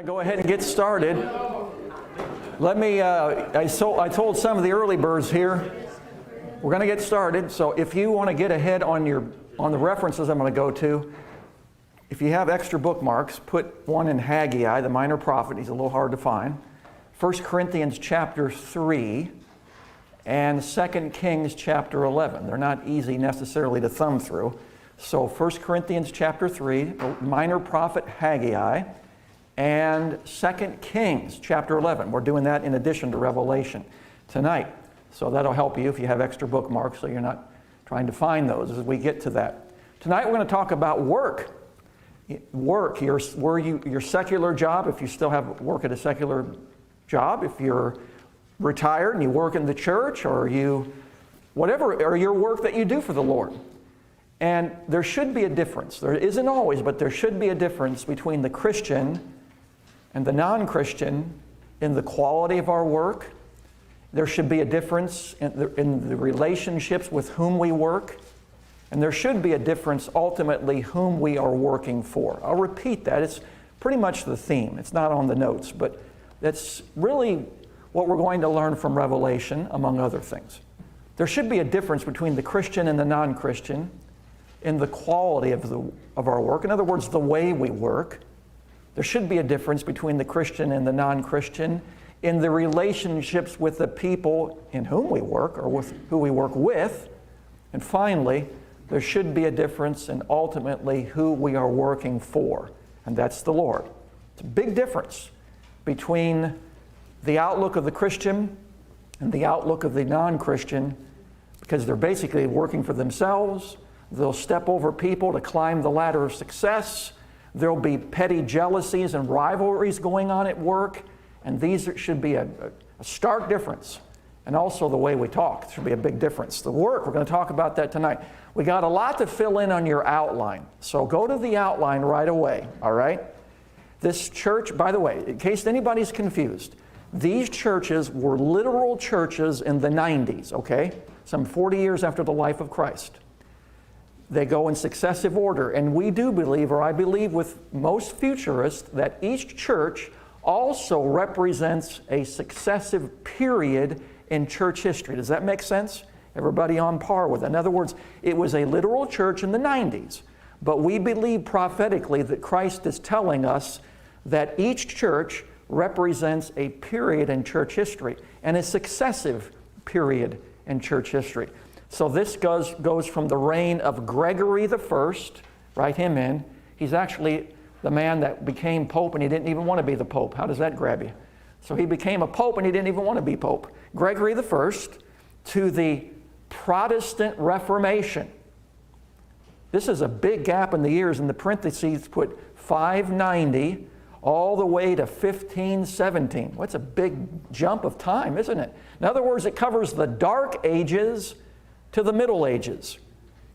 Go ahead and get started. Let me, I told some of the early birds here, we're going to get started. So if you want to get ahead on the references I'm going to go to, if you have extra bookmarks, put one in Haggai, the minor prophet. He's a little hard to find. 1 Corinthians chapter 3 and 2 Kings chapter 11. They're not easy necessarily to thumb through. So 1 Corinthians chapter 3, the minor prophet Haggai, and 2 Kings chapter 11. We're doing that in addition to Revelation tonight. So that'll help you if you have extra bookmarks so you're not trying to find those as we get to that. Tonight we're going to talk about work. Work, your secular job, if you still have work at a secular job, if you're retired and you work in the church, or your work that you do for the Lord. And there should be a difference. There isn't always, but there should be a difference between the Christian and the non-Christian in the quality of our work. There should be a difference in the relationships with whom we work. And there should be a difference ultimately whom we are working for. I'll repeat that. It's pretty much the theme. It's not on the notes, but that's really what we're going to learn from Revelation, among other things. There should be a difference between the Christian and the non-Christian in the quality of our work. In other words, the way we work. There should be a difference between the Christian and the non-Christian in the relationships with the people in whom we work or with who we work with. And finally, there should be a difference in ultimately who we are working for, and that's the Lord. It's a big difference between the outlook of the Christian and the outlook of the non-Christian, because they're basically working for themselves. They'll step over people to climb the ladder of success. There'll be petty jealousies and rivalries going on at work, and these should be a stark difference. And also the way we talk should be a big difference. The work, we're going to talk about that tonight. We got a lot to fill in on your outline, so go to the outline right away, all right? This church, by the way, in case anybody's confused, these churches were literal churches in the 90s, okay? Some 40 years after the life of Christ. They go in successive order, and we do believe, or I believe with most futurists, that each church also represents a successive period in church history. Does that make sense? Everybody on par with it. In other words, it was a literal church in the 90s, but we believe prophetically that Christ is telling us that each church represents a period in church history and a successive period in church history. So this goes from the reign of Gregory the First, write him in. He's actually the man that became Pope and he didn't even want to be the Pope. How does that grab you? So he became a Pope and he didn't even want to be Pope. Gregory the First to the Protestant Reformation. This is a big gap in the years. In the parentheses put 590 all the way to 1517. Well, that's a big jump of time, isn't it? In other words, it covers the Dark Ages to the Middle Ages.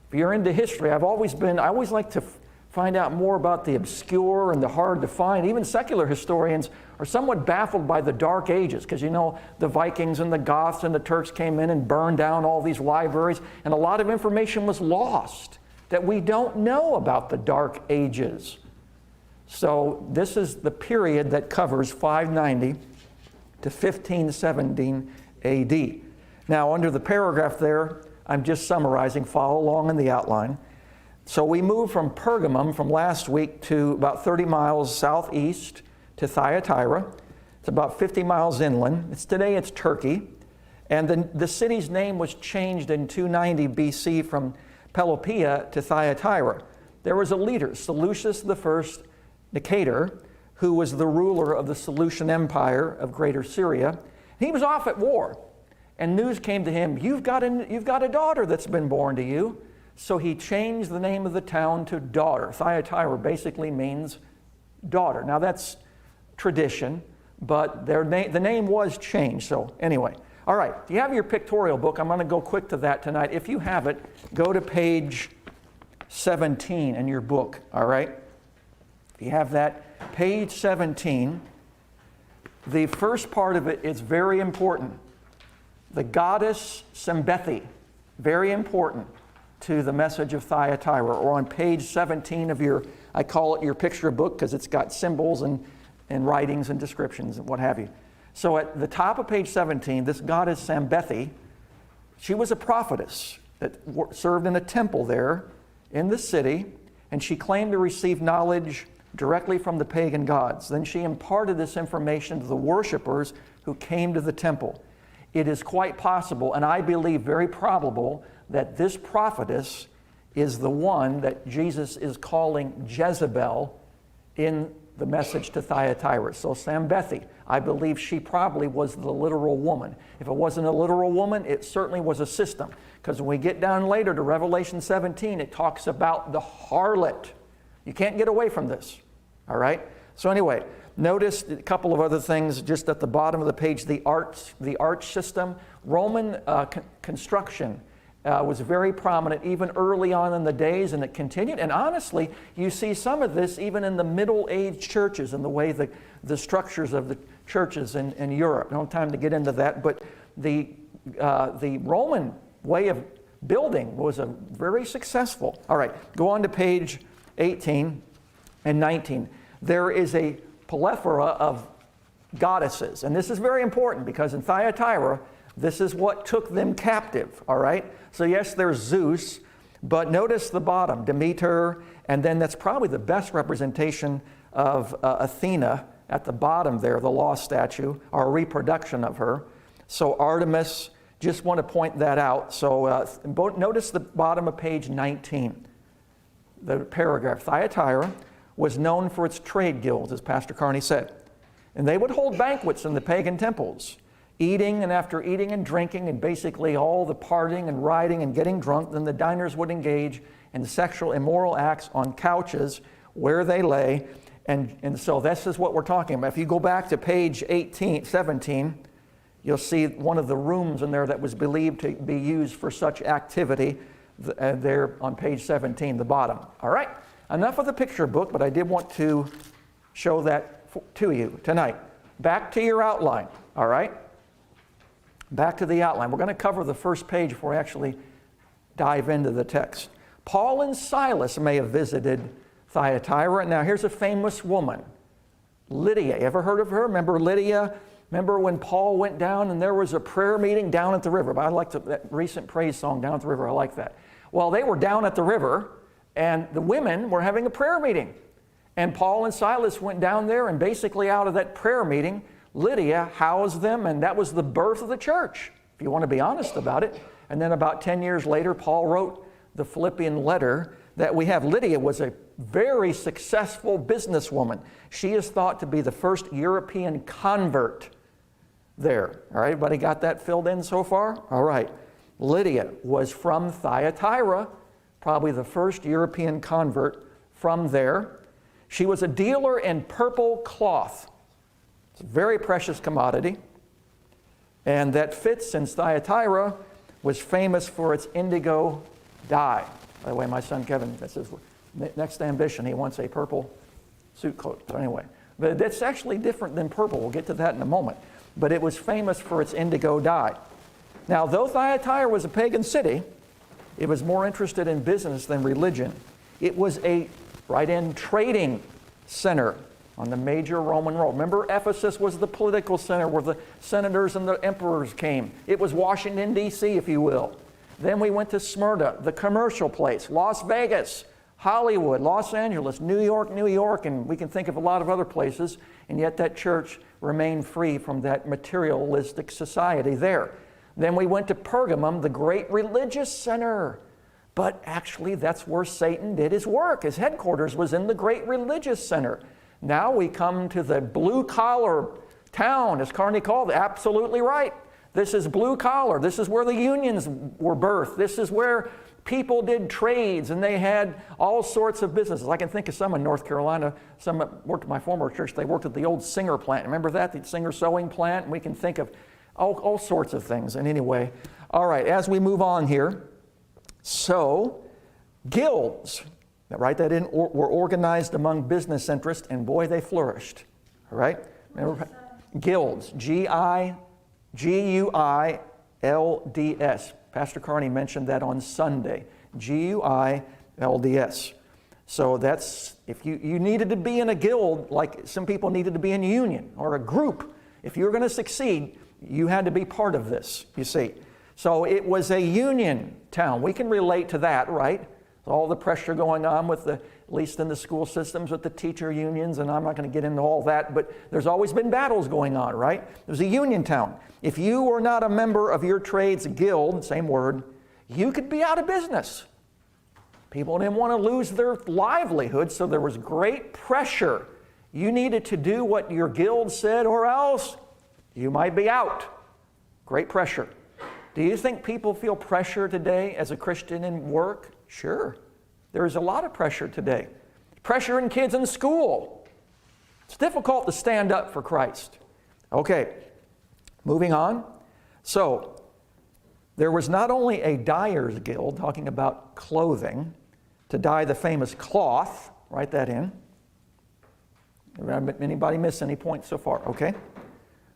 If you're into history, I always like to find out more about the obscure and the hard to find. Even secular historians are somewhat baffled by the Dark Ages because, you know, the Vikings and the Goths and the Turks came in and burned down all these libraries, and a lot of information was lost that we don't know about the Dark Ages. So this is the period that covers 590 to 1517 AD. Now, under the paragraph there, I'm just summarizing, follow along in the outline. So we moved from Pergamum from last week to about 30 miles southeast to Thyatira. It's about 50 miles inland. Today it's Turkey. And the city's name was changed in 290 BC from Pelopoeia to Thyatira. There was a leader, Seleucus I Nicator, who was the ruler of the Seleucian Empire of Greater Syria. He was off at war. And news came to him, you've got a daughter that's been born to you. So he changed the name of the town to Daughter. Thyatira basically means daughter. Now that's tradition, but the name was changed. So anyway, all right, if you have your pictorial book, I'm going to go quick to that tonight. If you have it, go to page 17 in your book, all right? If you have that, page 17, the first part of it is very important. The goddess Sembethi, very important to the message of Thyatira, or on page 17 of your, I call it your picture book because it's got symbols and and writings and descriptions and what have you. So at the top of page 17, this goddess Sambethi, she was a prophetess that served in a temple there in the city, and she claimed to receive knowledge directly from the pagan gods. Then she imparted this information to the worshipers who came to the temple. It is quite possible, and I believe very probable, that this prophetess is the one that Jesus is calling Jezebel in the message to Thyatira. So Sambethi, I believe she probably was the literal woman. If it wasn't a literal woman, it certainly was a system. Because when we get down later to Revelation 17, it talks about the harlot. You can't get away from this, all right? So anyway, notice a couple of other things just at the bottom of the page. The arch system. Roman construction was very prominent even early on in the days, and it continued. And honestly, you see some of this even in the Middle Age churches and the way the structures of the churches in Europe. I don't have time to get into that, but the Roman way of building was a very successful. All right, go on to page 18 and 19. There is a plethora of goddesses, and this is very important because in Thyatira, this is what took them captive, all right? So yes, there's Zeus, but notice the bottom, Demeter, and then that's probably the best representation of Athena at the bottom there, the lost statue, or a reproduction of her. So Artemis, just want to point that out. So notice the bottom of page 19, the paragraph. Thyatira was known for its trade guilds, as Pastor Carney said. And they would hold banquets in the pagan temples, eating, and after eating and drinking and basically all the partying and riding and getting drunk, then the diners would engage in sexual immoral acts on couches where they lay. And so this is what we're talking about. If you go back to page 17, you'll see one of the rooms in there that was believed to be used for such activity there on page 17, the bottom. All right, enough of the picture book, but I did want to show that to you tonight. Back to your outline, all right? Back to the outline. We're going to cover the first page before we actually dive into the text. Paul and Silas may have visited Thyatira. Now here's a famous woman, Lydia. You ever heard of her? Remember Lydia? Remember when Paul went down and there was a prayer meeting down at the river? I like that recent praise song, Down at the River. I like that. Well, they were down at the river and the women were having a prayer meeting. And Paul and Silas went down there, and basically out of that prayer meeting, Lydia housed them, and that was the birth of the church, if you want to be honest about it. And then about 10 years later, Paul wrote the Philippian letter that we have. Lydia was a very successful businesswoman. She is thought to be the first European convert there. All right, everybody got that filled in so far? All right. Lydia was from Thyatira, probably the first European convert from there. She was a dealer in purple cloth. It's a very precious commodity. And that fits, since Thyatira was famous for its indigo dye. By the way, my son Kevin, that's his next ambition. He wants a purple suit coat. But anyway, but that's actually different than purple. We'll get to that in a moment. But it was famous for its indigo dye. Now, though Thyatira was a pagan city, it was more interested in business than religion. It was a right-in trading center on the major Roman road. Remember, Ephesus was the political center where the senators and the emperors came. It was Washington, D.C., if you will. Then we went to Smyrna, the commercial place, Las Vegas, Hollywood, Los Angeles, New York, and we can think of a lot of other places, and yet that church remained free from that materialistic society there. Then we went to Pergamum, the great religious center. But actually, that's where Satan did his work. His headquarters was in the great religious center. Now we come to the blue-collar town, as Carney called it. Absolutely right. This is blue-collar. This is where the unions were birthed. This is where people did trades, and they had all sorts of businesses. I can think of some in North Carolina. Some that worked at my former church. They worked at the old Singer plant. Remember that? The Singer sewing plant? And we can think of all sorts of things. And anyway, all right, as we move on here. So, guilds, write that in, were organized among business interests, and boy, they flourished. All right? Remember, guilds, G-U-I-L-D-S. Pastor Carney mentioned that on Sunday. G-U-I-L-D-S. So that's, if you needed to be in a guild, like some people needed to be in a union or a group. If you were going to succeed, you had to be part of this, you see. So it was a union town. We can relate to that, right? All the pressure going on with at least in the school systems with the teacher unions, and I'm not going to get into all that, but there's always been battles going on, right? There's a union town. If you were not a member of your trade's guild, same word, you could be out of business. People didn't want to lose their livelihood, so there was great pressure. You needed to do what your guild said, or else you might be out. Great pressure. Do you think people feel pressure today as a Christian in work? Sure. There's a lot of pressure today. Pressure in kids in school. It's difficult to stand up for Christ. Okay, moving on. So, there was not only a dyer's guild, talking about clothing, to dye the famous cloth. Write that in. Anybody miss any points so far? Okay.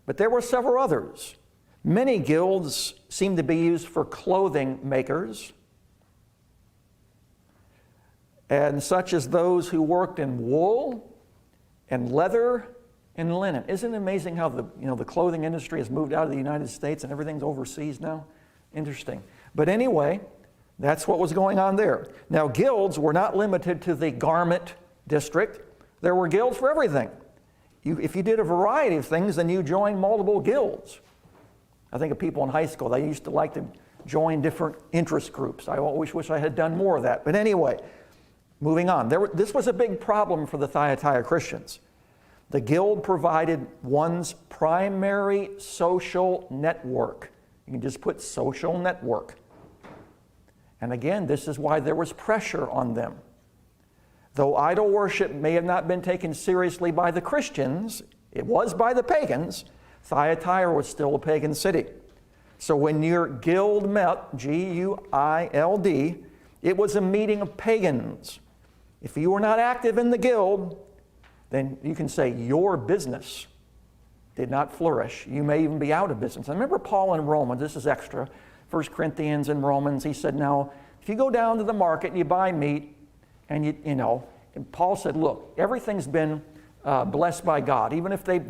But there were several others. Many guilds seem to be used for clothing makers, and such as those who worked in wool and leather and linen. Isn't it amazing how the clothing industry has moved out of the United States and everything's overseas now? Interesting. But anyway, that's what was going on there. Now, guilds were not limited to the garment district. There were guilds for everything. If you did a variety of things, then you joined multiple guilds. I think of people in high school, they used to like to join different interest groups. I always wish I had done more of that. But anyway, moving on. This was a big problem for the Thyatira Christians. The guild provided one's primary social network. You can just put social network. And again, this is why there was pressure on them. Though idol worship may have not been taken seriously by the Christians, it was by the pagans. Thyatira was still a pagan city. So when your guild met, G-U-I-L-D, it was a meeting of pagans. If you were not active in the guild, then you can say your business did not flourish. You may even be out of business. I remember Paul in Romans, this is extra, 1 Corinthians and Romans, he said, now, if you go down to the market and you buy meat, and and Paul said, look, everything's been blessed by God. Even if they,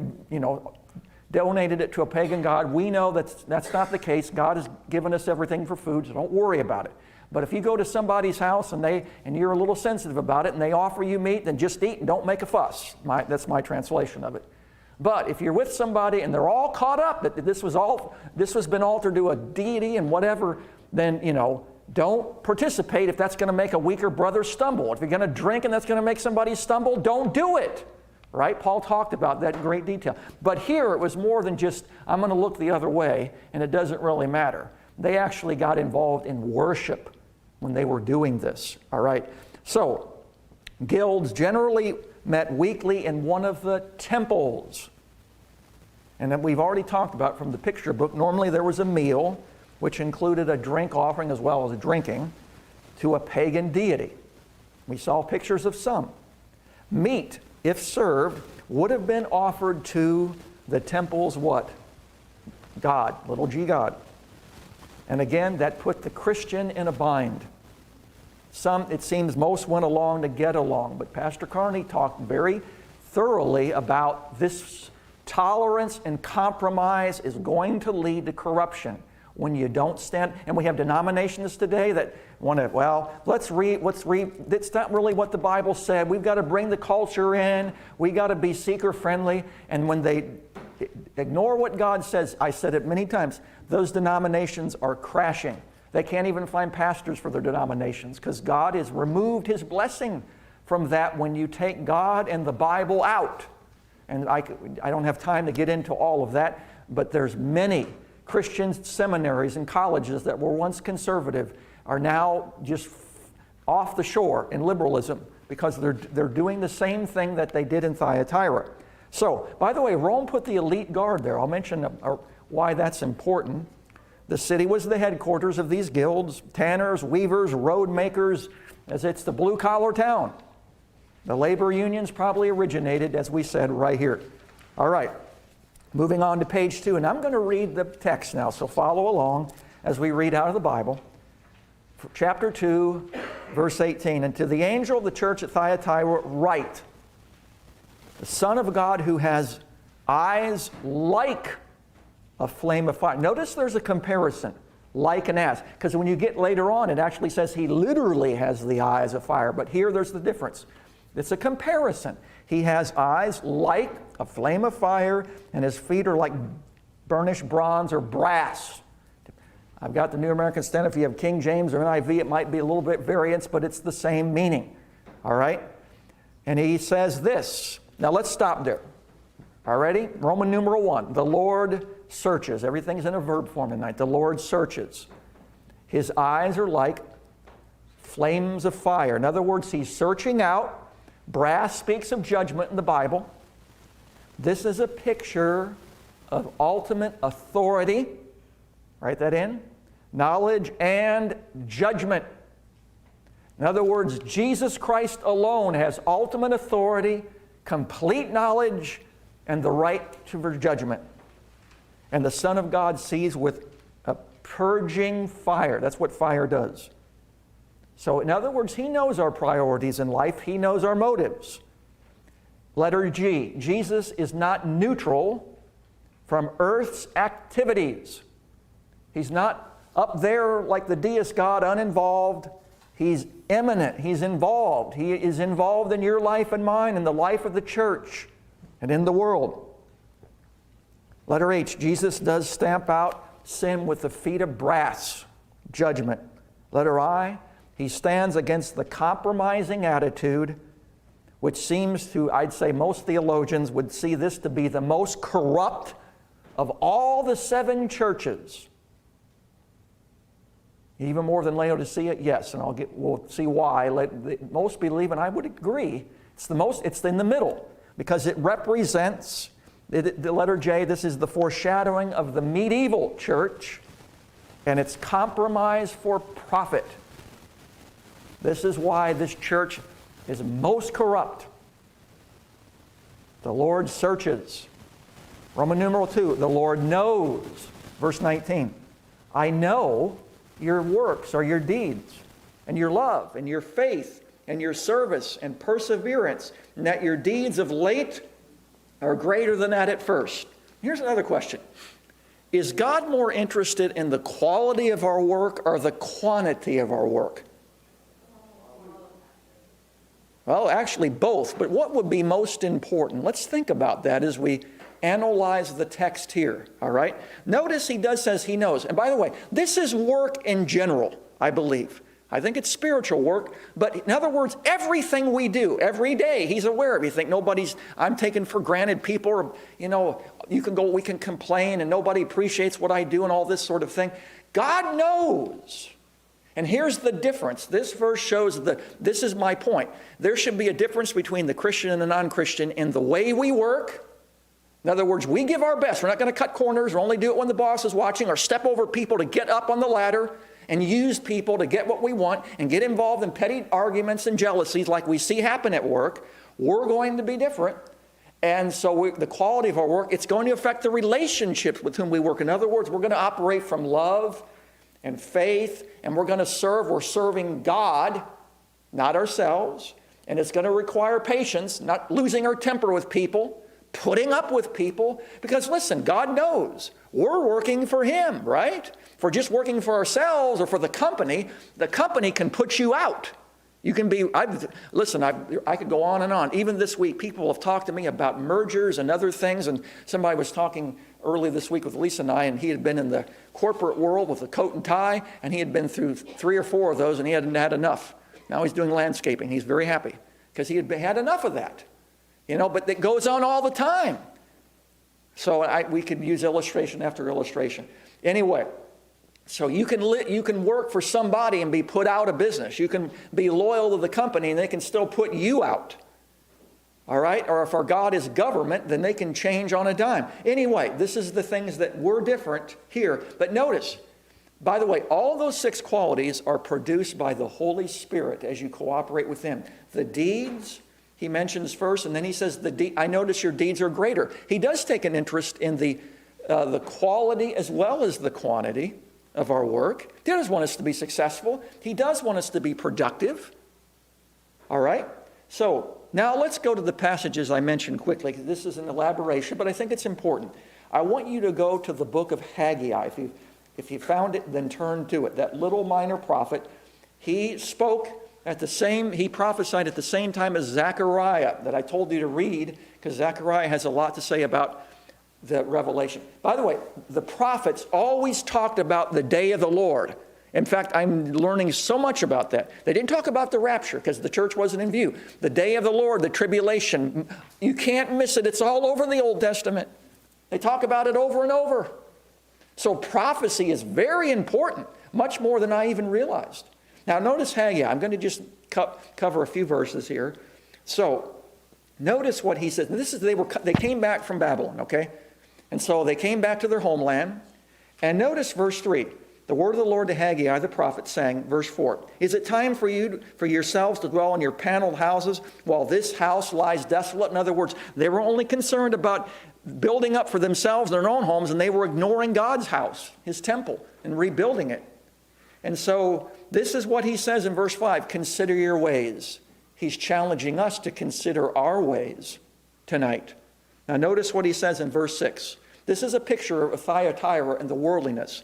donated it to a pagan god, we know that's not the case. God has given us everything for food, so don't worry about it. But if you go to somebody's house and you're a little sensitive about it and they offer you meat, then just eat and don't make a fuss. That's my translation of it. But if you're with somebody and they're all caught up that this has been altered to a deity and whatever, then don't participate if that's going to make a weaker brother stumble. If you're going to drink and that's going to make somebody stumble, don't do it. Right? Paul talked about that in great detail. But here it was more than just, I'm going to look the other way and it doesn't really matter. They actually got involved in worship when they were doing this. All right? So, guilds generally met weekly in one of the temples. And then we've already talked about from the picture book, normally there was a meal which included a drink offering as well as drinking to a pagan deity. We saw pictures of some. Meat, if served, would have been offered to the temple's what? God, little g God. And again, that put the Christian in a bind. Some, it seems most went along to get along, but Pastor Carney talked very thoroughly about this tolerance and compromise is going to lead to corruption when you don't stand. And we have denominations today that want to, let's read, that's not really what the Bible said. We've got to bring the culture in. We got to be seeker friendly. And when they ignore what God says, I said it many times, those denominations are crashing. They can't even find pastors for their denominations because God has removed His blessing from that when you take God and the Bible out. And I don't have time to get into all of that, but there's many Christian seminaries and colleges that were once conservative are now just off the shore in liberalism because they're doing the same thing that they did in Thyatira. So, by the way, Rome put the elite guard there. I'll mention why that's important. The city was the headquarters of these guilds, tanners, weavers, road makers, as it's the blue-collar town. The labor unions probably originated, as we said, right here. All right, moving on to page 2, and I'm going to read the text now, so follow along as we read out of the Bible. Chapter 2, Verse 18, and to the angel of the church at Thyatira write, the Son of God who has eyes like a flame of fire. Notice there's a comparison, like and as, because when you get later on, it actually says he literally has the eyes of fire, but here there's the difference. It's a comparison. He has eyes like a flame of fire, and his feet are like burnished bronze or brass. I've got the New American Standard. If you have King James or NIV, it might be a little bit variance, but it's the same meaning. All right? And he says this. Now let's stop there. All righty? Roman numeral 1. The Lord searches. Everything's in a verb form tonight. The Lord searches. His eyes are like flames of fire. In other words, he's searching out. Brass speaks of judgment in the Bible. This is a picture of ultimate authority. Write that in. Knowledge and judgment. In other words, Jesus Christ alone has ultimate authority, complete knowledge, and the right to judgment. And the Son of God sees with a purging fire. That's what fire does. So in other words, he knows our priorities in life. He knows our motives. Letter G. Jesus is not neutral from earth's activities. He's not up there like the deist God, uninvolved. He's immanent. He's involved. He is involved in your life and mine, in the life of the church, and in the world. Letter H. Jesus does stamp out sin with the feet of brass, judgment. Letter I. He stands against the compromising attitude, which seems to, I'd say most theologians would see this to be the most corrupt of all the 7 churches. Even more than Laodicea? Yes, and we'll see why. Most believe, and I would agree, it's in the middle, because it represents, the letter J, this is the foreshadowing of the medieval church, and it's compromise for profit. This is why this church is most corrupt. The Lord searches. Roman numeral 2, the Lord knows. Verse 19, I know your works or your deeds, and your love, and your faith, and your service, and perseverance, and that your deeds of late are greater than that at first. Here's another question. Is God more interested in the quality of our work or the quantity of our work? Well, actually both, but what would be most important? Let's think about that as we analyze the text here, all right? Notice he says he knows. And by the way, this is work in general, I believe. I think it's spiritual work, but in other words, everything we do, every day, he's aware of. You think I'm taking for granted people, or, we can complain and nobody appreciates what I do and all this sort of thing. God knows. And here's the difference. This verse shows this is my point. There should be a difference between the Christian and the non-Christian in the way we work. In other words, we give our best. We're not going to cut corners or only do it when the boss is watching or step over people to get up on the ladder and use people to get what we want and get involved in petty arguments and jealousies like we see happen at work. We're going to be different. And so the quality of our work, it's going to affect the relationships with whom we work. In other words, we're going to operate from love and faith, and we're going to serve. We're serving God, not ourselves. And it's going to require patience, not losing our temper with people, putting up with people, because listen, God knows we're working for Him, right? If we're just working for ourselves or for the company can put you out. You can be, I could go on and on. Even this week, people have talked to me about mergers and other things, and somebody was talking early this week with Lisa and I, and he had been in the corporate world with a coat and tie, and he had been through 3 or 4 of those, and he hadn't had enough. Now he's doing landscaping. He's very happy because he had enough of that. But it goes on all the time. So we could use illustration after illustration. Anyway, so you can work for somebody and be put out of business. You can be loyal to the company and they can still put you out. All right? Or if our God is government, then they can change on a dime. Anyway, this is the things that we're different here. But notice, by the way, all those 6 qualities are produced by the Holy Spirit as you cooperate with Him. The deeds, He mentions first, and then He says, I notice your deeds are greater. He does take an interest in the quality as well as the quantity. of our work. He does want us to be successful. He does want us to be productive. All right? So now let's go to the passages I mentioned quickly. This is an elaboration, but I think it's important. I want you to go to the book of Haggai. If you found it, then turn to it. That little minor prophet, he prophesied at the same time as Zechariah that I told you to read, because Zechariah has a lot to say about the revelation. By the way, the prophets always talked about the day of the Lord. In fact, I'm learning so much about that. They didn't talk about the rapture because the church wasn't in view. The day of the Lord, the tribulation, you can't miss it. It's all over the Old Testament. They talk about it over and over. So prophecy is very important, much more than I even realized. Now notice Haggai. I'm going to just cover a few verses here. So notice what he says. They came back from Babylon, okay? And so they came back to their homeland. And notice verse 3. The word of the Lord to Haggai, the prophet, saying, verse 4, "Is it time for yourselves to dwell in your paneled houses while this house lies desolate?" In other words, they were only concerned about building up for themselves their own homes, and they were ignoring God's house, his temple, and rebuilding it. And so this is what he says in verse 5, "Consider your ways." He's challenging us to consider our ways tonight. Now notice what he says in verse 6. This is a picture of Thyatira and the worldliness.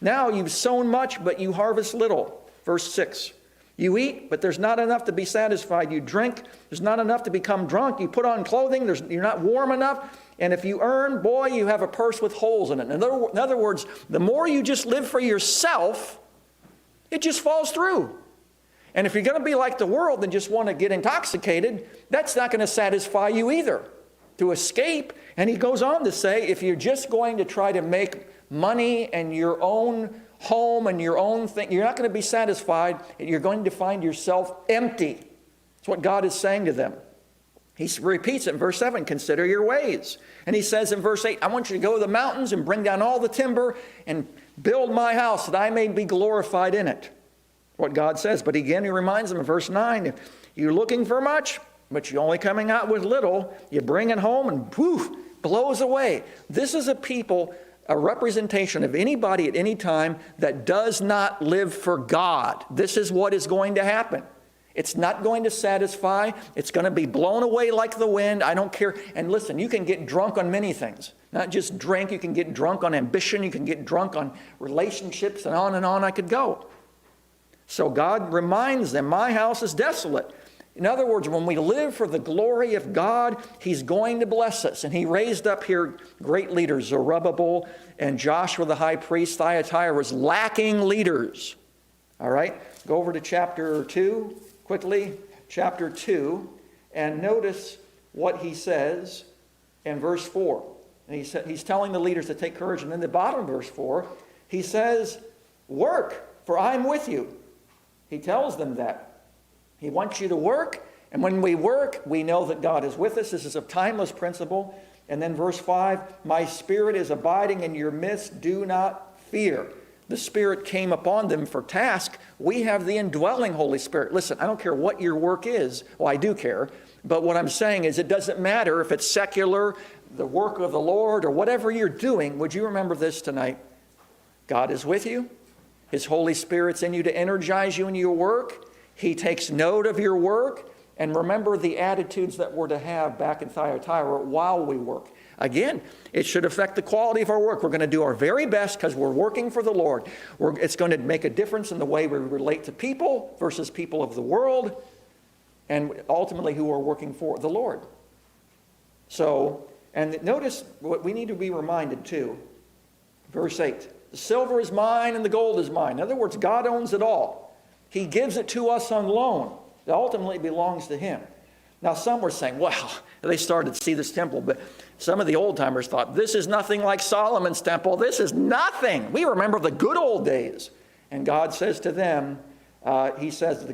"Now you've sown much, but you harvest little." Verse 6. "You eat, but there's not enough to be satisfied. You drink, there's not enough to become drunk. You put on clothing, you're not warm enough. And if you earn, boy, you have a purse with holes in it." In other words, the more you just live for yourself, it just falls through. And if you're going to be like the world and just want to get intoxicated, that's not going to satisfy you either. To escape, and he goes on to say, if you're just going to try to make money and your own home and your own thing, you're not going to be satisfied. You're going to find yourself empty. That's what God is saying to them. He repeats it in verse 7, "Consider your ways." And he says in verse 8, "I want you to go to the mountains and bring down all the timber and build my house that I may be glorified in it." What God says. But again, he reminds them in verse 9, "You're looking for much, but you're only coming out with little. You bring it home and poof, blows away." This is a people, a representation of anybody at any time that does not live for God. This is what is going to happen. It's not going to satisfy. It's going to be blown away like the wind. I don't care. And listen, you can get drunk on many things. Not just drink. You can get drunk on ambition. You can get drunk on relationships, and on I could go. So God reminds them, my house is desolate. In other words, when we live for the glory of God, he's going to bless us. And he raised up here great leaders, Zerubbabel and Joshua the high priest. Thyatira was lacking leaders. All right, go over to chapter 2 quickly. Chapter 2, and notice what he says in verse 4. And he's telling the leaders to take courage. And in the bottom of verse 4, he says, "Work, for I'm with you." He tells them that. He wants you to work, and when we work, we know that God is with us. This is a timeless principle. And then verse 5, "My spirit is abiding in your midst, do not fear." The Spirit came upon them for task. We have the indwelling Holy Spirit. Listen, I don't care what your work is. Well, I do care. But what I'm saying is it doesn't matter if it's secular, the work of the Lord, or whatever you're doing. Would you remember this tonight? God is with you. His Holy Spirit's in you to energize you in your work. He takes note of your work. And remember the attitudes that we're to have back in Thyatira while we work. Again, it should affect the quality of our work. We're going to do our very best because we're working for the Lord. It's going to make a difference in the way we relate to people versus people of the world, and ultimately who are working for the Lord. So, and notice what we need to be reminded too. Verse 8, "The silver is mine and the gold is mine." In other words, God owns it all. He gives it to us on loan. It ultimately belongs to him. Now, some were saying, well, they started to see this temple, but some of the old-timers thought, this is nothing like Solomon's temple. This is nothing. We remember the good old days. And God says to them, he says,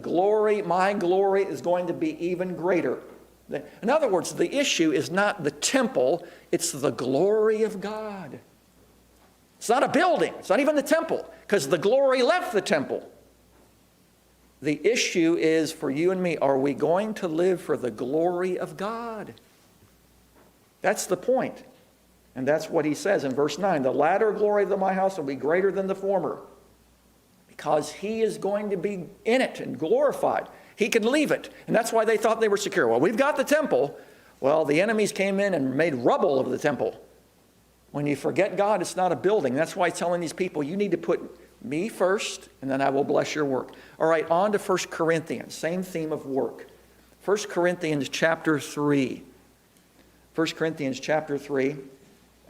my glory is going to be even greater. In other words, the issue is not the temple, it's the glory of God. It's not a building. It's not even the temple, because the glory left the temple. The issue is for you and me, are we going to live for the glory of God? That's the point. And that's what he says in verse 9. "The latter glory of my house will be greater than the former." because he is going to be in it and glorified. He can leave it. And that's why they thought they were secure. Well, we've got the temple. Well, the enemies came in and made rubble of the temple. When you forget God, it's not a building. That's why he's telling these people, you need to put me first, and then I will bless your work. All right, on to 1 Corinthians, same theme of work. 1 Corinthians chapter 3. 1 Corinthians chapter 3.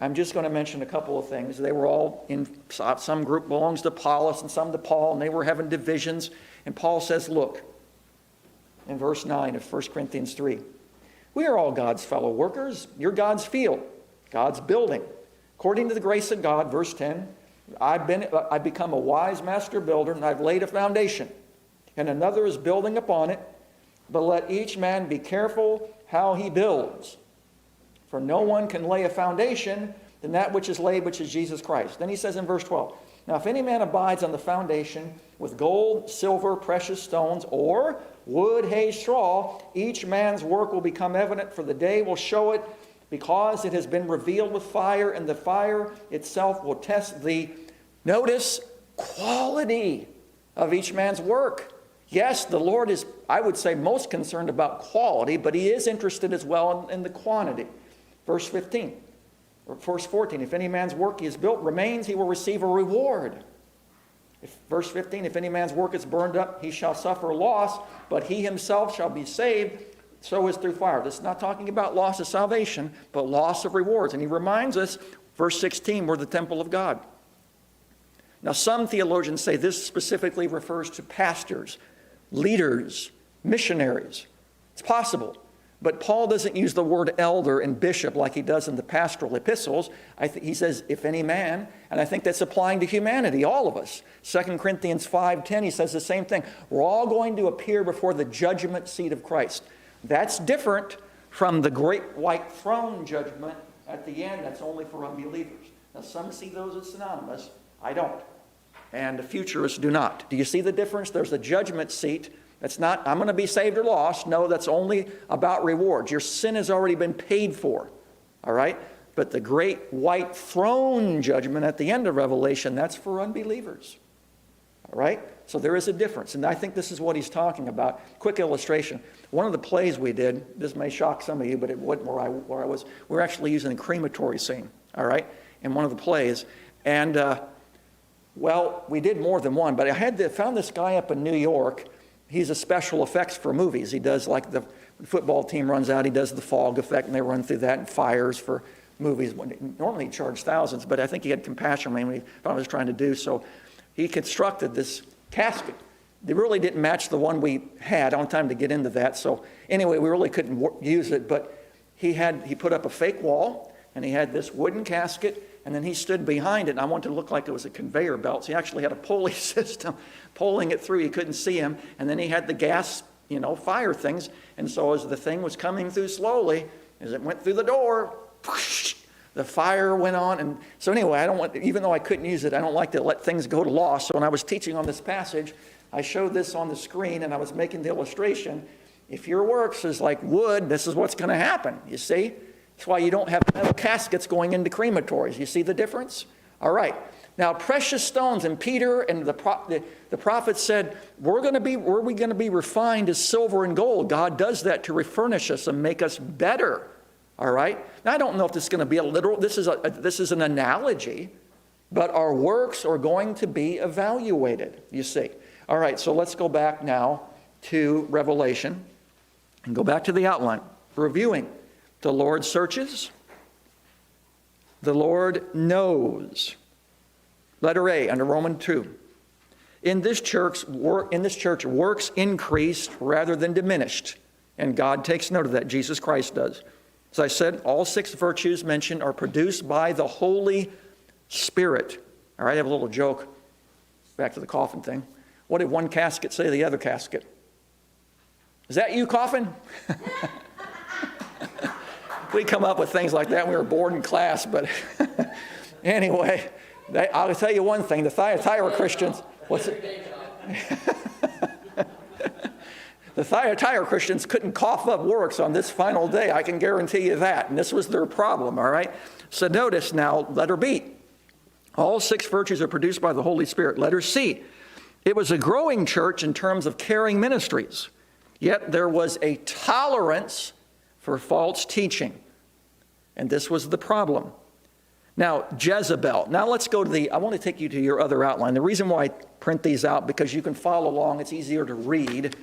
I'm just going to mention a couple of things. They were all in, some group belongs to Apollos and some to Paul, and they were having divisions. And Paul says, look, in verse 9 of 1 Corinthians 3, we are all God's fellow workers. You're God's field, God's building. According to the grace of God, verse 10, I've become a wise master builder, and I've laid a foundation, and another is building upon it. But let each man be careful how he builds. For no one can lay a foundation than that which is laid, which is Jesus Christ. Then he says in verse 12, now if any man abides on the foundation with gold, silver, precious stones, or wood, hay, straw, each man's work will become evident, for the day will show it, because it has been revealed with fire, and the fire itself will test the, notice, quality of each man's work. Yes, the Lord is, I would say, most concerned about quality, but he is interested as well in the quantity. Verse 15, or verse 14, if any man's work he has built remains, he will receive a reward. Verse 15, if any man's work is burned up, he shall suffer loss, but he himself shall be saved, so is through fire. This is not talking about loss of salvation, but loss of rewards. And he reminds us, verse 16, we're the temple of God. Now, some theologians say this specifically refers to pastors, leaders, missionaries. It's possible. But Paul doesn't use the word elder and bishop like he does in the pastoral epistles. He says, if any man, and I think that's applying to humanity, all of us. 2 Corinthians 5:10, he says the same thing. We're all going to appear before the judgment seat of Christ. That's different from the great white throne judgment at the end. That's only for unbelievers. Now, some see those as synonymous. I don't. And the futurists do not. Do you see the difference? There's a judgment seat. That's not, I'm going to be saved or lost. No, that's only about rewards. Your sin has already been paid for. All right? But the great white throne judgment at the end of Revelation, that's for unbelievers. All right? So there is a difference. And I think this is what he's talking about. Quick illustration. One of the plays we did, this may shock some of you, but it wasn't where I was. We were actually using a crematory scene, all right, in one of the plays. And, well, we did more than one, but I found this guy up in New York. He's a special effects for movies. He does, like, the football team runs out, he does the fog effect, and they run through that, and fires for movies. Normally he charged thousands, but I think he had compassion when he found what he was trying to do. So he constructed this casket. They really didn't match the one we had. I don't have time to get into that. So anyway, we really couldn't use it, but he put up a fake wall, and he had this wooden casket, and then he stood behind it, and I wanted to look like it was a conveyor belt. So he actually had a pulley system pulling it through. You couldn't see him. And then he had the gas, fire things. And so as the thing was coming through slowly, as it went through the door, whoosh, the fire went on. And so anyway, even though I couldn't use it, I don't like to let things go to loss. So when I was teaching on this passage, I showed this on the screen, and I was making the illustration. If your works is like wood, this is what's going to happen, you see? That's why you don't have metal caskets going into crematories. You see the difference? All right. Now, precious stones, and Peter and the prophet said, we're going to be refined as silver and gold. God does that to refurnish us and make us better. All right. Now, I don't know if this is going to be a literal. This is an analogy, but our works are going to be evaluated. You see. All right. So let's go back now to Revelation and go back to the outline. Reviewing. The Lord searches. The Lord knows. Letter A under Romans 2. In this church, works increased rather than diminished. And God takes note of that. Jesus Christ does. As I said, all 6 virtues mentioned are produced by the Holy Spirit. All right, I have a little joke. Back to the coffin thing. What did one casket say to the other casket? Is that you coughing? We come up with things like that when we were bored in class, but anyway, I'll tell you one thing, the Thyatira Christians, the Thyatira Christians couldn't cough up works on this final day, I can guarantee you that, and this was their problem, all right? So notice now, letter B, all 6 virtues are produced by the Holy Spirit. Letter C, It was a growing church in terms of caring ministries, yet there was a tolerance for false teaching. And this was the problem. Now, Jezebel. Now let's go to I want to take you to your other outline. The reason why I print these out, because you can follow along. It's easier to read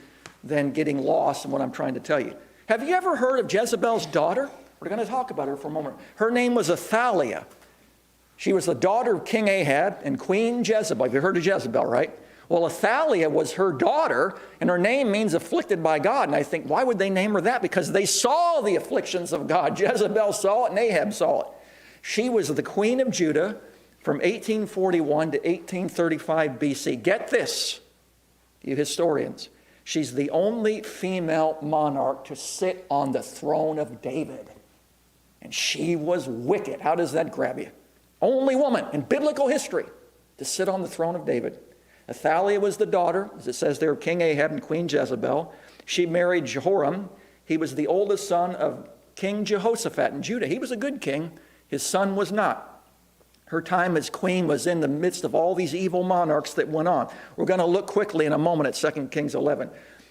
than getting lost in what I'm trying to tell you. Have you ever heard of Jezebel's daughter? We're going to talk about her for a moment. Her name was Athaliah. She was the daughter of King Ahab and Queen Jezebel. You've heard of Jezebel, right? Well, Athaliah was her daughter, and her name means afflicted by God. And I think, why would they name her that? Because they saw the afflictions of God. Jezebel saw it, and Ahab saw it. She was the queen of Judah from 1841 to 1835 BC. Get this, you historians. She's the only female monarch to sit on the throne of David. And she was wicked. How does that grab you? Only woman in biblical history to sit on the throne of David. Athaliah was the daughter, as it says there, of King Ahab and Queen Jezebel. She married Jehoram. He was the oldest son of King Jehoshaphat in Judah. He was a good king. His son was not. Her time as queen was in the midst of all these evil monarchs that went on. We're going to look quickly in a moment at 2 Kings 11.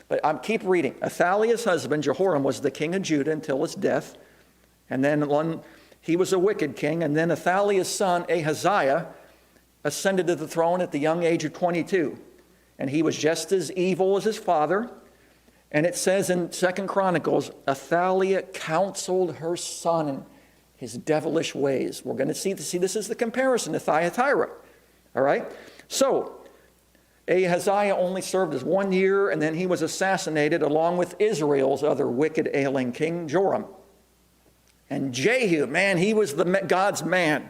But keep reading. Athaliah's husband, Jehoram, was the king of Judah until his death. And then he was a wicked king. And then Athaliah's son, Ahaziah, ascended to the throne at the young age of 22. And he was just as evil as his father. And it says in 2 Chronicles, Athaliah counseled her son in his devilish ways. We're going to see this is the comparison to Thyatira. All right? So, Ahaziah only served as 1 year, and then he was assassinated along with Israel's other wicked, ailing king, Joram. And Jehu, man, he was God's man.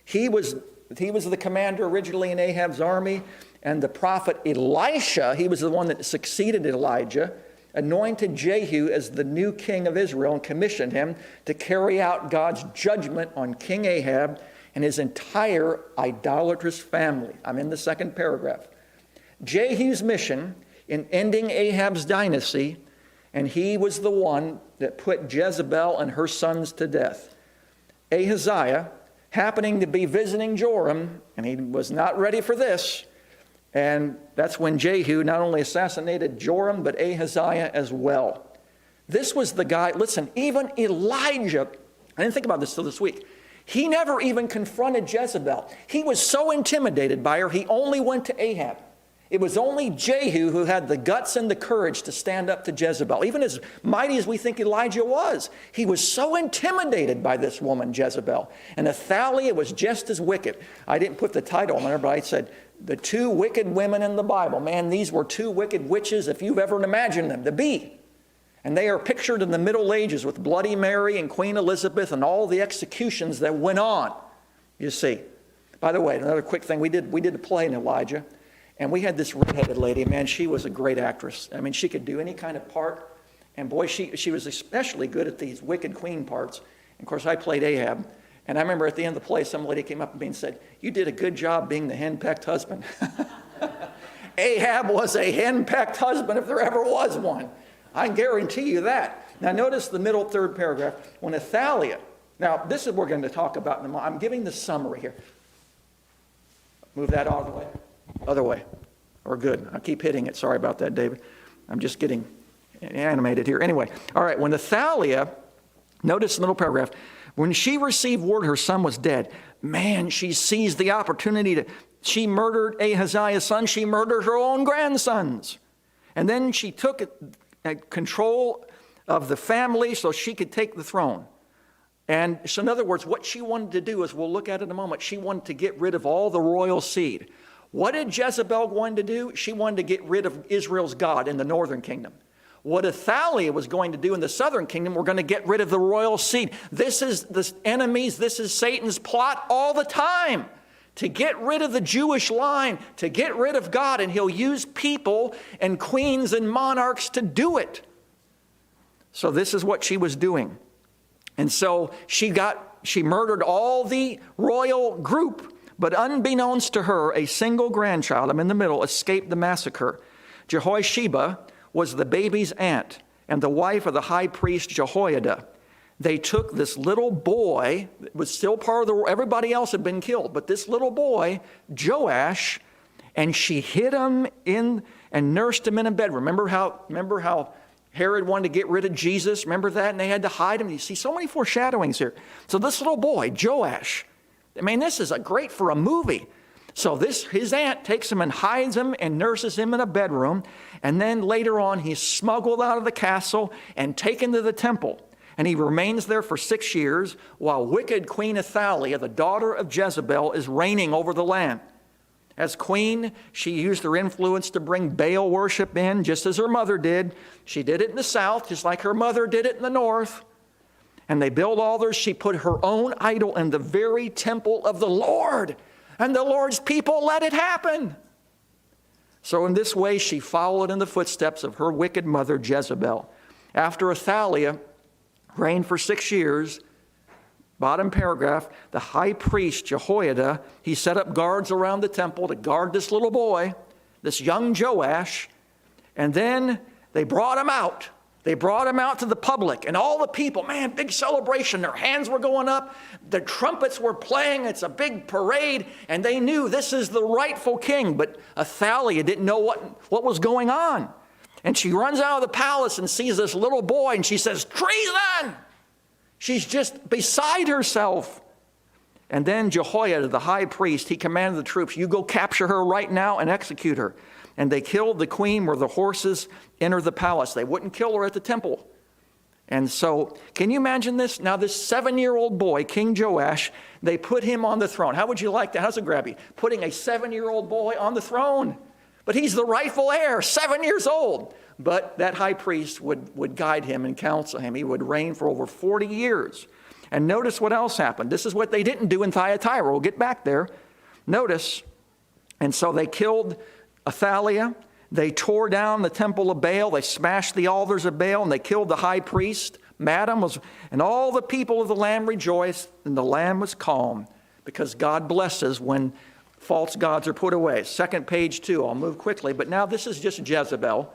He was the commander originally in Ahab's army, and the prophet Elisha, he was the one that succeeded Elijah, anointed Jehu as the new king of Israel and commissioned him to carry out God's judgment on King Ahab and his entire idolatrous family. I'm in the second paragraph. Jehu's mission in ending Ahab's dynasty, and he was the one that put Jezebel and her sons to death. Ahaziah, happening to be visiting Joram, and he was not ready for this, and that's when Jehu not only assassinated Joram, but Ahaziah as well. This was the guy, listen, even Elijah, I didn't think about this till this week, he never even confronted Jezebel. He was so intimidated by her, he only went to Ahab. It was only Jehu who had the guts and the courage to stand up to Jezebel. Even as mighty as we think Elijah was, he was so intimidated by this woman, Jezebel. And Athaliah was just as wicked. I didn't put the title on there, but I said, the two wicked women in the Bible. Man, these were two wicked witches, if you've ever imagined them to be. And they are pictured in the Middle Ages with Bloody Mary and Queen Elizabeth and all the executions that went on, you see. By the way, another quick thing, we did a play in Elijah. And we had this redheaded lady, man, she was a great actress. I mean, she could do any kind of part. And boy, she was especially good at these wicked queen parts. And of course, I played Ahab. And I remember at the end of the play, some lady came up to me and said, "You did a good job being the henpecked husband." Ahab was a henpecked husband if there ever was one. I can guarantee you that. Now notice the middle third paragraph. When Athaliah, now this is what we're going to talk about in a moment. I'm giving the summary here. Move that out of the way. Other way. Or good. I keep hitting it. Sorry about that, David. I'm just getting animated here. Anyway, all right. When Athaliah, notice the middle paragraph, when she received word her son was dead, man, she seized the opportunity she murdered Ahaziah's son. She murdered her own grandsons. And then she took control of the family so she could take the throne. And so in other words, what she wanted to do, as we'll look at in a moment, she wanted to get rid of all the royal seed. What did Jezebel want to do? She wanted to get rid of Israel's God in the northern kingdom. What Athaliah was going to do in the southern kingdom, we're going to get rid of the royal seed. This is the enemies, this is Satan's plot all the time. To get rid of the Jewish line, to get rid of God, and he'll use people and queens and monarchs to do it. So this is what she was doing. And so she murdered all the royal group. But unbeknownst to her, a single grandchild, I'm in the middle, escaped the massacre. Jehosheba was the baby's aunt and the wife of the high priest Jehoiada. They took this little boy, it was still part of everybody else had been killed, but this little boy, Joash, and she hid him in and nursed him in a bed. Remember how Herod wanted to get rid of Jesus? Remember that? And they had to hide him. You see so many foreshadowings here. So this little boy, Joash, I mean, this is great for a movie. So his aunt takes him and hides him and nurses him in a bedroom. And then later on, he's smuggled out of the castle and taken to the temple. And he remains there for 6 years while wicked Queen Athaliah, the daughter of Jezebel, is reigning over the land. As queen, she used her influence to bring Baal worship in, just as her mother did. She did it in the south, just like her mother did it in the north. And they built altars. She put her own idol in the very temple of the Lord. And the Lord's people let it happen. So in this way, she followed in the footsteps of her wicked mother, Jezebel. After Athaliah reigned for 6 years, bottom paragraph, the high priest Jehoiada, he set up guards around the temple to guard this little boy, this young Joash, and then they brought him out. They brought him out to the public, and all the people, man, big celebration. Their hands were going up. The trumpets were playing. It's a big parade, and they knew this is the rightful king. But Athaliah didn't know what was going on. And she runs out of the palace and sees this little boy, and she says, "Treason!" She's just beside herself. And then Jehoiada, the high priest, he commanded the troops, "You go capture her right now and execute her." And they killed the queen where the horses entered the palace. They wouldn't kill her at the temple. And so, can you imagine this? Now, this 7-year-old boy, King Joash, they put him on the throne. How would you like that? How's it grab you? Putting a 7-year-old boy on the throne. But he's the rightful heir, 7 years old. But that high priest would guide him and counsel him. He would reign for over 40 years. And notice what else happened. This is what they didn't do in Thyatira. We'll get back there. Notice, and so they killed Athaliah. They tore down the temple of Baal. They smashed the altars of Baal, and they killed the high priest. And all the people of the land rejoiced, and the land was calm, because God blesses when false gods are put away. Second page 2. I'll move quickly, but now this is just Jezebel.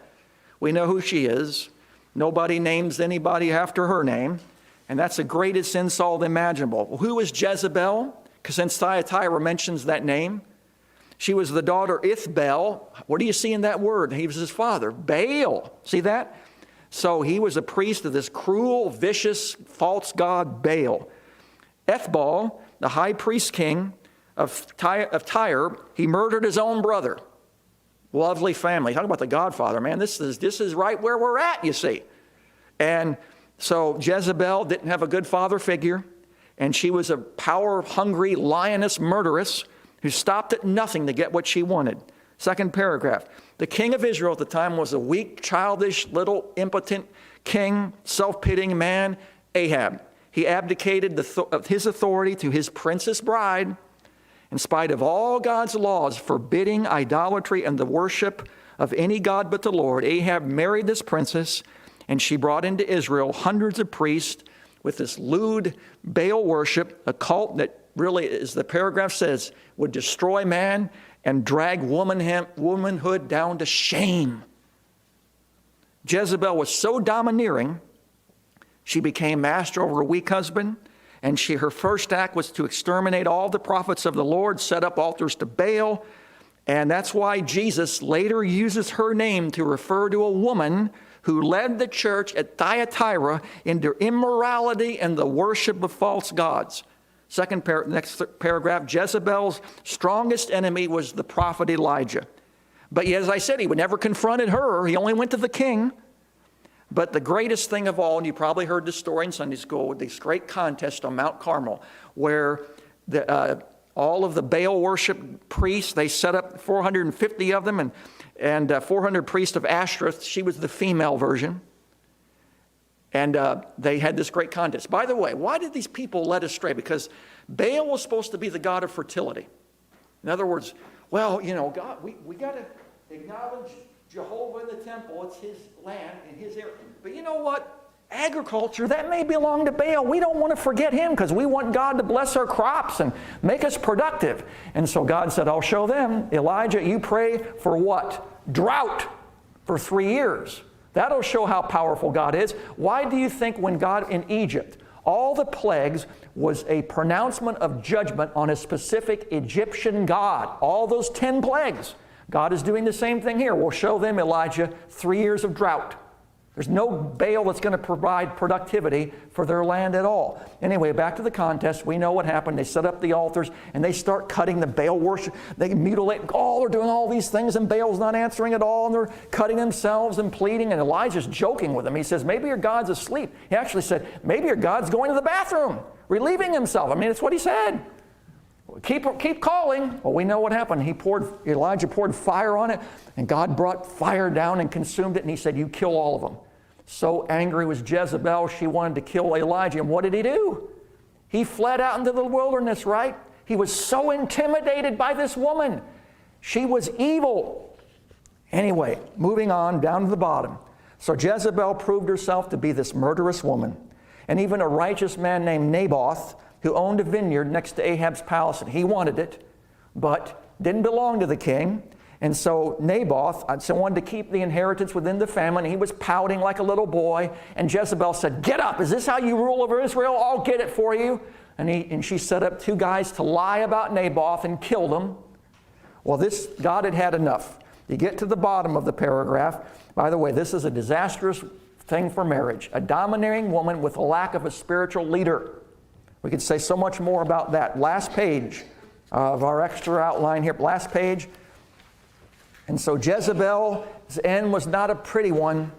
We know who she is. Nobody names anybody after her name, and that's the greatest insult imaginable. Well, who is Jezebel? Because since Thyatira mentions that name, she was the daughter Ithbel. What do you see in that word? He was his father, Baal. See that? So he was a priest of this cruel, vicious, false god Baal. Ethbal, the high priest king of Tyre, he murdered his own brother. Lovely family. Talk about the Godfather, man. This is right where we're at, you see. And so Jezebel didn't have a good father figure, and she was a power-hungry, lioness murderess who stopped at nothing to get what she wanted. Second paragraph. The king of Israel at the time was a weak, childish, little, impotent king, self-pitying man, Ahab. He abdicated of his authority to his princess bride in spite of all God's laws forbidding idolatry and the worship of any god but the Lord. Ahab married this princess, and she brought into Israel hundreds of priests with this lewd Baal worship, a cult that really, as the paragraph says, would destroy man and drag womanhood down to shame. Jezebel was so domineering, she became master over a weak husband, and her first act was to exterminate all the prophets of the Lord, set up altars to Baal, and that's why Jesus later uses her name to refer to a woman who led the church at Thyatira into immorality and the worship of false gods. Next paragraph, Jezebel's strongest enemy was the prophet Elijah. But as I said, he never confronted her. He only went to the king. But the greatest thing of all, and you probably heard this story in Sunday school, with this great contest on Mount Carmel, where all of the Baal worship priests, they set up 450 of them, and 400 priests of Ashtoreth. She was the female version. And they had this great contest. By the way, why did these people led astray? Because Baal was supposed to be the god of fertility. In other words, well, you know, God, we got to acknowledge Jehovah in the temple. It's his land and his area. But you know what? Agriculture, that may belong to Baal. We don't want to forget him because we want God to bless our crops and make us productive. And so God said, I'll show them. Elijah, you pray for what? Drought for 3 years. That'll show how powerful God is. Why do you think when God in Egypt, all the plagues was a pronouncement of judgment on a specific Egyptian god? All those 10 plagues. God is doing the same thing here. We'll show them, Elijah, 3 years of drought. There's no Baal that's going to provide productivity for their land at all. Anyway, back to the contest. We know what happened. They set up the altars and they start cutting the Baal worship. They mutilate. Oh, they're doing all these things and Baal's not answering at all. And they're cutting themselves and pleading. And Elijah's joking with them. He says, maybe your God's asleep. He actually said, maybe your God's going to the bathroom, relieving himself. I mean, it's what he said. Keep calling. Well, we know what happened. Elijah poured fire on it, and God brought fire down and consumed it, and he said, you kill all of them. So angry was Jezebel, she wanted to kill Elijah. And what did he do? He fled out into the wilderness, right? He was so intimidated by this woman. She was evil. Anyway, moving on down to the bottom. So Jezebel proved herself to be this murderous woman. And even a righteous man named Naboth, who owned a vineyard next to Ahab's palace, and he wanted it, but didn't belong to the king. And so Naboth wanted to keep the inheritance within the family, and he was pouting like a little boy. And Jezebel said, get up, is this how you rule over Israel? I'll get it for you. And she set up 2 guys to lie about Naboth and kill them. Well, God had had enough. You get to the bottom of the paragraph. By the way, this is a disastrous thing for marriage. A domineering woman with a lack of a spiritual leader. We could say so much more about that. Last page of our extra outline here. Last page. And so Jezebel's end was not a pretty one.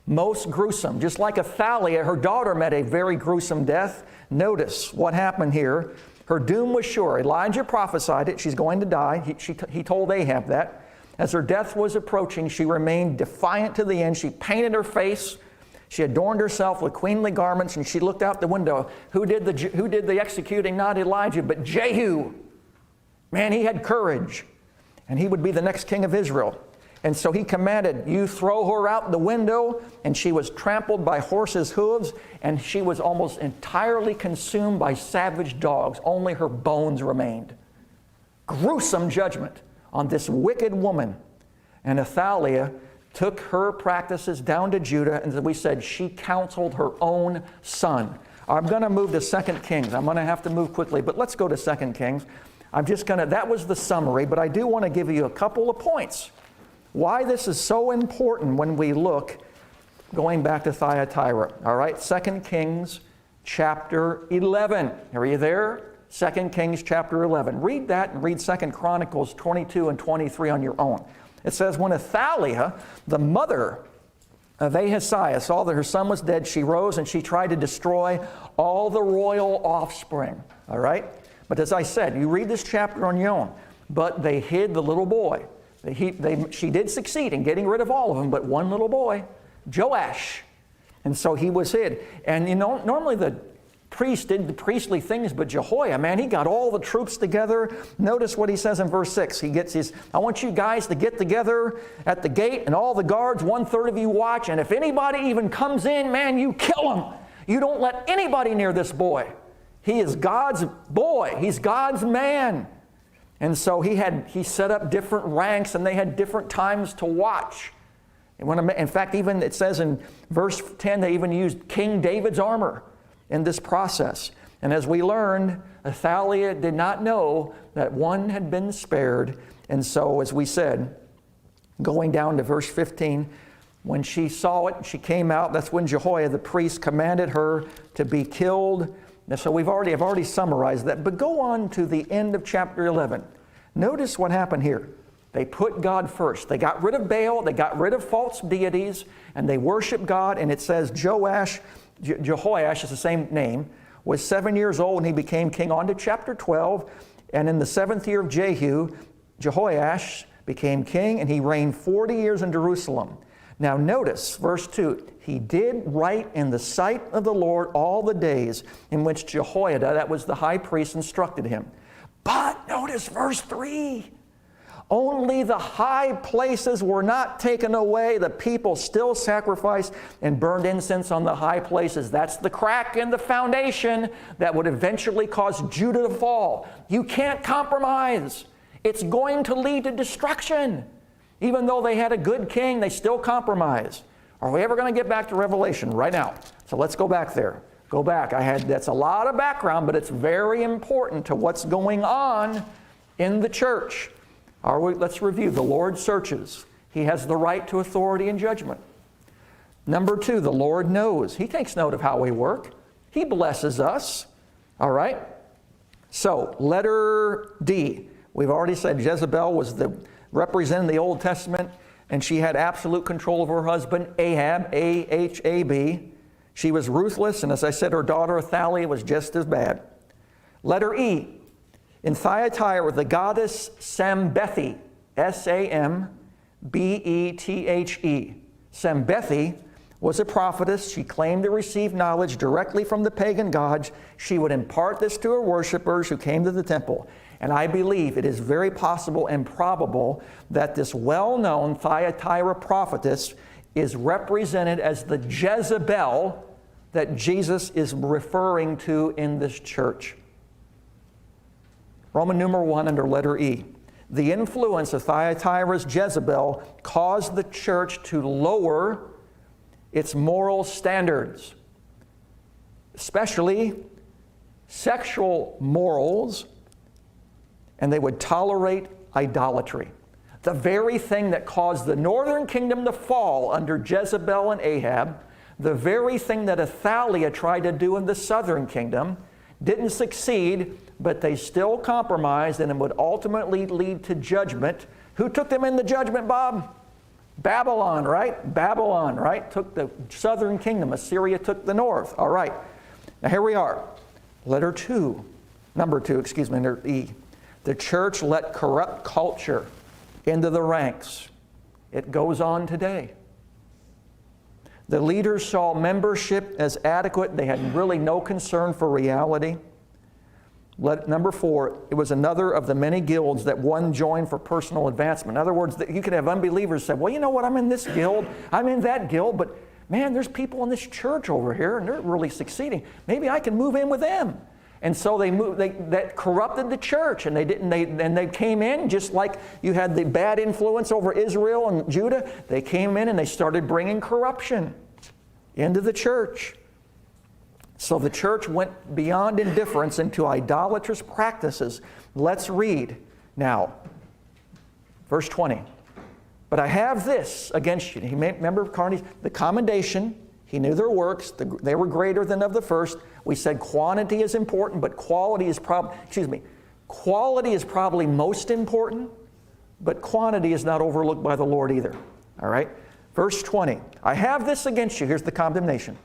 Most gruesome. Just like Athaliah, her daughter met a very gruesome death. Notice what happened here. Her doom was sure. Elijah prophesied it. She's going to die. He told Ahab that. As her death was approaching, she remained defiant to the end. She painted her face. She adorned herself with queenly garments, and she looked out the window. Who did the executing? Not Elijah, but Jehu. Man, he had courage, and he would be the next king of Israel. And so he commanded, you throw her out the window, and she was trampled by horses' hooves, and she was almost entirely consumed by savage dogs. Only her bones remained. Gruesome judgment on this wicked woman. And Athaliah took her practices down to Judah, and as we said, she counseled her own son. I'm going to move to 2 Kings. I'm going to have to move quickly, but let's go to 2 Kings. That was the summary, but I do want to give you a couple of points. Why this is so important when we look, going back to Thyatira. All right, 2 Kings chapter 11. Are you there? 2 Kings chapter 11. Read that and read 2 Chronicles 22 and 23 on your own. It says, when Athaliah, the mother of Ahaziah, saw that her son was dead, she rose and she tried to destroy all the royal offspring. All right? But as I said, you read this chapter on your own. But they hid the little boy. She did succeed in getting rid of all of them, but one little boy, Joash. And so he was hid. And you know, normally the priest did the priestly things, but Jehoiah, man, he got all the troops together. Notice what he says in verse 6. I want you guys to get together at the gate, and all the guards, 1/3 of you watch, and if anybody even comes in, man, you kill him. You don't let anybody near this boy. He is God's boy. He's God's man. And so he set up different ranks, and they had different times to watch. In fact, even it says in verse 10, they even used King David's armor in this process. And as we learned, Athaliah did not know that one had been spared. And so, as we said, going down to verse 15, when she saw it, she came out. That's when Jehoiah, the priest, commanded her to be killed. So I've already summarized that. But go on to the end of chapter 11. Notice what happened here. They put God first. They got rid of Baal. They got rid of false deities. And they worshiped God. And it says Jehoash is the same name, was 7 years old when he became king. On to chapter 12. And in the 7th year of Jehu, Jehoash became king, and he reigned 40 years in Jerusalem. Now notice, verse 2, he did right in the sight of the Lord all the days in which Jehoiada, that was the high priest, instructed him. But notice verse 3, only the high places were not taken away. The people still sacrificed and burned incense on the high places. That's the crack in the foundation that would eventually cause Judah to fall. You can't compromise. It's going to lead to destruction. Even though they had a good king, they still compromise. Are we ever going to get back to Revelation? Right now. So let's go back there. Go back. That's a lot of background, but it's very important to what's going on in the church. Let's review. The Lord searches. He has the right to authority and judgment. Number 2, the Lord knows. He takes note of how we work. He blesses us. All right? So, letter D. We've already said Jezebel was representing the Old Testament, and she had absolute control of her husband, Ahab, A-H-A-B. She was ruthless, and as I said, her daughter Athaliah was just as bad. Letter E. In Thyatira, the goddess Sambethi, S-A-M-B-E-T-H-E. Sambethi was a prophetess. She claimed to receive knowledge directly from the pagan gods. She would impart this to her worshipers who came to the temple. And I believe it is very possible and probable that this well-known Thyatira prophetess is represented as the Jezebel that Jesus is referring to in this church. Roman numeral 1 under letter E. The influence of Thyatira's Jezebel caused the church to lower its moral standards, especially sexual morals, and they would tolerate idolatry. The very thing that caused the northern kingdom to fall under Jezebel and Ahab, the very thing that Athaliah tried to do in the southern kingdom, didn't succeed, but they still compromised, and it would ultimately lead to judgment. Who took them into judgment, Bob? Babylon, right? Babylon, right? Took the southern kingdom. Assyria took the north. All right. Now here we are. Number 2, under E. The church let corrupt culture into the ranks. It goes on today. The leaders saw membership as adequate. They had really no concern for reality. Number 4, it was another of the many guilds that one joined for personal advancement. In other words, you could have unbelievers say, well, you know what, I'm in this guild, I'm in that guild, but man, there's people in this church over here and they're really succeeding. Maybe I can move in with them. And so that corrupted the church, and they came in just like you had the bad influence over Israel and Judah. They came in and they started bringing corruption into the church. So the church went beyond indifference into idolatrous practices. Let's read now, verse 20. But I have this against you. Remember, Carney, the commendation. He knew their works. They were greater than of the first. We said quantity is important, but quality is quality is probably most important, but quantity is not overlooked by the Lord either. All right? Verse 20. I have this against you. Here's the condemnation.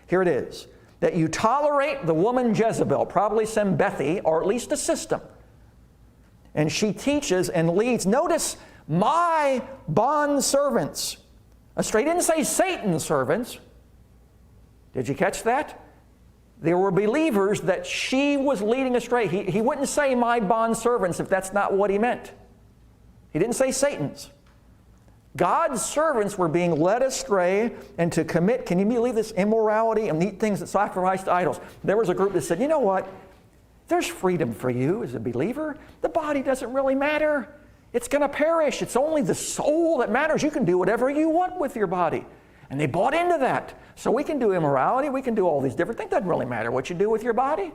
Here it is. That you tolerate the woman Jezebel, probably Sambethi, or at least a system. And she teaches and leads. Notice, my bond servants. He didn't say Satan's servants. Did you catch that? There were believers that she was leading astray. He wouldn't say my bond servants if that's not what he meant. He didn't say Satan's. God's servants were being led astray and to commit, can you believe this, immorality and eat things that sacrifice to idols. There was a group that said, you know what? There's freedom for you as a believer. The body doesn't really matter. It's going to perish. It's only the soul that matters. You can do whatever you want with your body. And they bought into that. So we can do immorality. We can do all these different things. It doesn't really matter what you do with your body.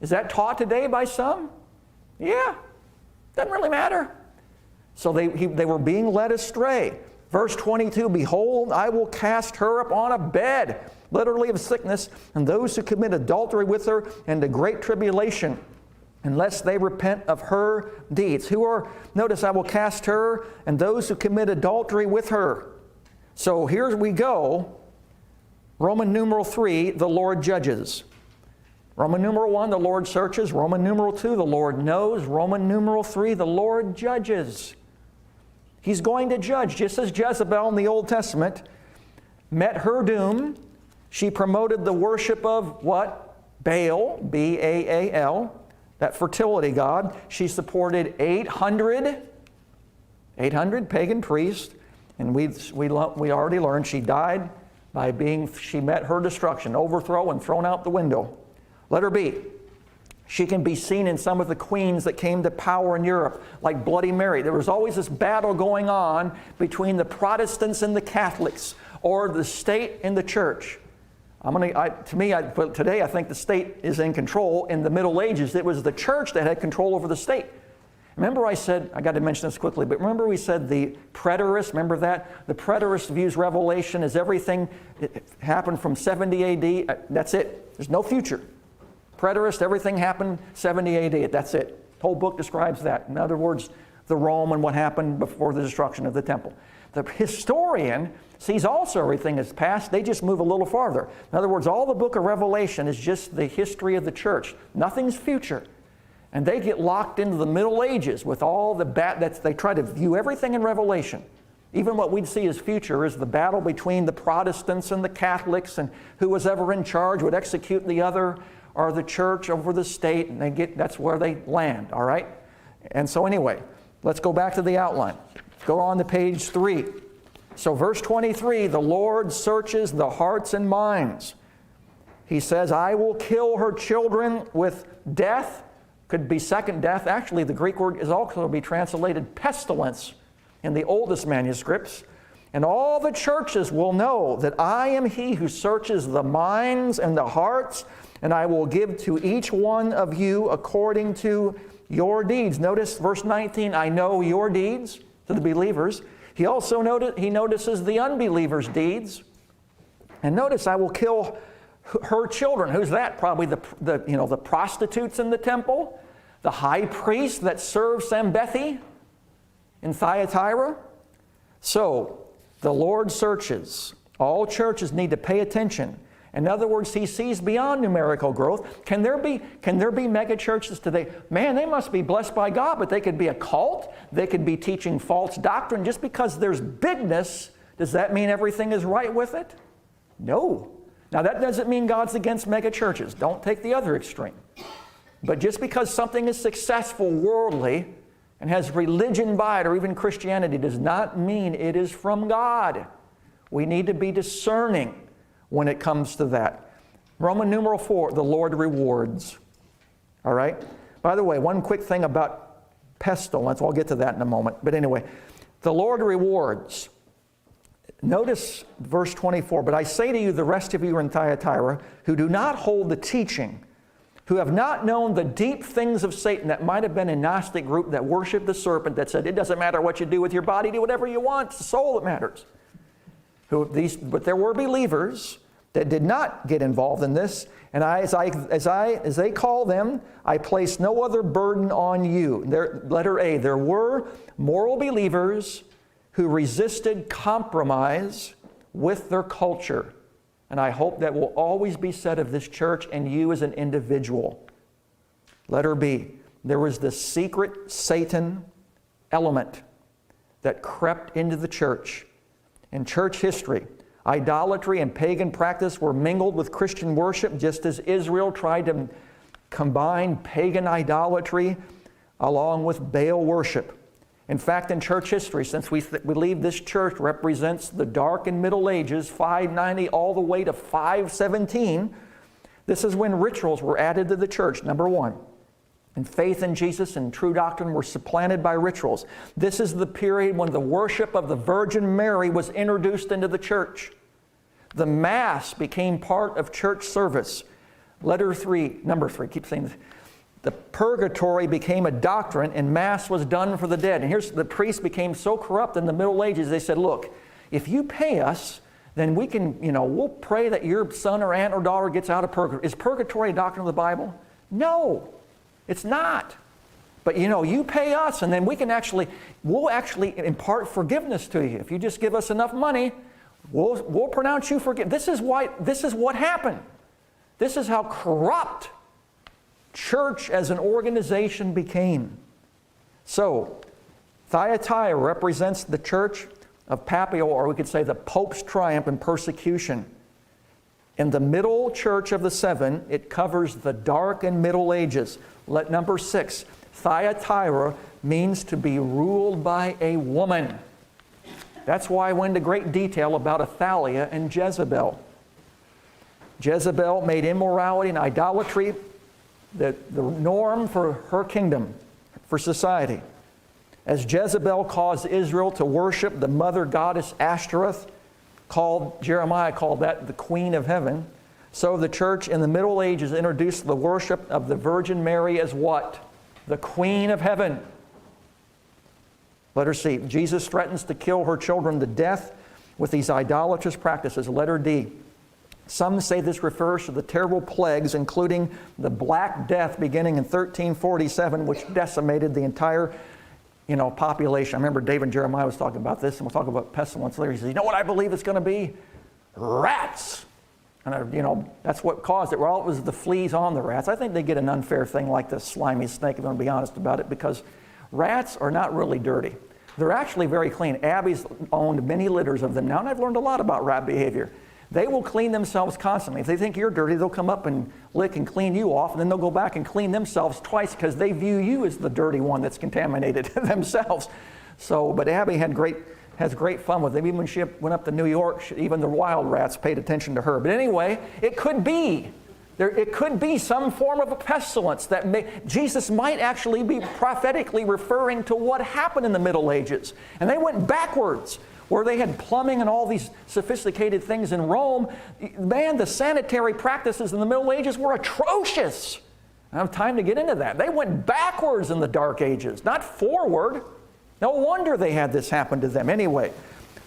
Is that taught today by some? Yeah. Doesn't really matter. So they were being led astray. Verse 22, behold, I will cast her upon a bed, literally of sickness, and those who commit adultery with her into great tribulation, unless they repent of her deeds. Notice, I will cast her and those who commit adultery with her. So here we go. Roman numeral 3, the Lord judges. Roman numeral 1, the Lord searches. Roman numeral 2, the Lord knows. Roman numeral 3, the Lord judges. He's going to judge, just as Jezebel in the Old Testament met her doom. She promoted the worship of what? Baal, B-A-A-L. That fertility god. She supported 800 pagan priests, and we already learned she died by she met her destruction, overthrow and thrown out the window. Letter B. She can be seen in some of the queens that came to power in Europe, like Bloody Mary. There was always this battle going on between the Protestants and the Catholics, or the state and the church. Today I think the state is in control. In the Middle Ages, it was the church that had control over the state. Remember I said, I got to mention this quickly, but remember we said the preterist, remember that? The preterist views Revelation as everything happened from 70 AD. That's it. There's no future. Preterist, everything happened 70 AD. That's it. The whole book describes that. In other words, the Rome and what happened before the destruction of the temple. The historian sees also everything as past. They just move a little farther. In other words, all the book of Revelation is just the history of the church. Nothing's future. And they get locked into the Middle Ages with all the they try to view everything in Revelation. Even what we'd see as future is the battle between the Protestants and the Catholics, and who was ever in charge would execute the other, or the church over the state, and that's where they land, all right? And so anyway, let's go back to the outline. Go on to page 3. So verse 23, the Lord searches the hearts and minds. He says, I will kill her children with death. Could be second death. Actually, the Greek word is also be translated pestilence in the oldest manuscripts. And all the churches will know that I am He who searches the minds and the hearts, and I will give to each one of you according to your deeds. Notice verse 19, I know your deeds, to the believers. He also notices the unbelievers' deeds. And notice, I will kill her children. Who's that? Probably the prostitutes in the temple, the high priest that served Sambethi in Thyatira. So, the Lord searches. All churches need to pay attention. In other words, He sees beyond numerical growth. Can there be mega churches today? Man, they must be blessed by God, but they could be a cult. They could be teaching false doctrine. Just because there's bigness, does that mean everything is right with it? No. Now, that doesn't mean God's against mega churches. Don't take the other extreme. But just because something is successful worldly and has religion by it, or even Christianity, does not mean it is from God. We need to be discerning when it comes to that. Roman numeral 4, the Lord rewards. All right? By the way, one quick thing about pestilence. I'll get to that in a moment. But anyway, the Lord rewards. Notice verse 24, but I say to you, the rest of you in Thyatira, who do not hold the teaching, who have not known the deep things of Satan. That might have been a Gnostic group that worshiped the serpent, that said, it doesn't matter what you do with your body, do whatever you want, it's the soul that matters. But there were believers that did not get involved in this, and as they call them, I place no other burden on you. Letter A, there were moral believers who resisted compromise with their culture. And I hope that will always be said of this church and you as an individual. Letter B, there was this secret Satan element that crept into the church. In church history, idolatry and pagan practice were mingled with Christian worship, just as Israel tried to combine pagan idolatry along with Baal worship. In fact, in church history, since we believe this church represents the dark and Middle Ages, 590 all the way to 517, this is when rituals were added to the church, number one. And faith in Jesus and true doctrine were supplanted by rituals. This is the period when the worship of the Virgin Mary was introduced into the church. The Mass became part of church service. Number 3, keep saying this. The purgatory became a doctrine, and Mass was done for the dead. And the priests became so corrupt in the Middle Ages, they said, look, if you pay us, then we can, we'll pray that your son or aunt or daughter gets out of purgatory. Is purgatory a doctrine of the Bible? No, it's not. But you pay us, and then we'll actually impart forgiveness to you. If you just give us enough money, we'll pronounce you forgiven. This is what happened. This is how corrupt church as an organization became. So, Thyatira represents the church of Papio, or we could say the Pope's triumph and persecution. In the middle church of the seven, it covers the dark and Middle Ages. Number 6, Thyatira means to be ruled by a woman. That's why I went into great detail about Athaliah and Jezebel. Jezebel made immorality and idolatry the norm for her kingdom, for society. As Jezebel caused Israel to worship the mother goddess Ashtoreth, Jeremiah called that the Queen of Heaven, so the church in the Middle Ages introduced the worship of the Virgin Mary as what? The Queen of Heaven. Letter C, Jesus threatens to kill her children to death with these idolatrous practices. Letter D, some say this refers to the terrible plagues, including the Black Death beginning in 1347, which decimated the entire population. I remember David and Jeremiah was talking about this, and we'll talk about pestilence later. He says, you know what I believe it's going to be? Rats. And that's what caused it. Well, it was the fleas on the rats. I think they get an unfair thing like the slimy snake, if I'm going to be honest about it, because rats are not really dirty. They're actually very clean. Abby's owned many litters of them now, and I've learned a lot about rat behavior. They will clean themselves constantly. If they think you're dirty, they'll come up and lick and clean you off, and then they'll go back and clean themselves twice because they view you as the dirty one that's contaminated themselves. But Abby has great fun with them. Even when she went up to New York, even the wild rats paid attention to her. But anyway, it could be some form of a pestilence that Jesus might actually be prophetically referring to what happened in the Middle Ages. And they went backwards, where they had plumbing and all these sophisticated things in Rome. Man, the sanitary practices in the Middle Ages were atrocious. I don't have time to get into that. They went backwards in the Dark Ages, not forward. No wonder they had this happen to them. Anyway,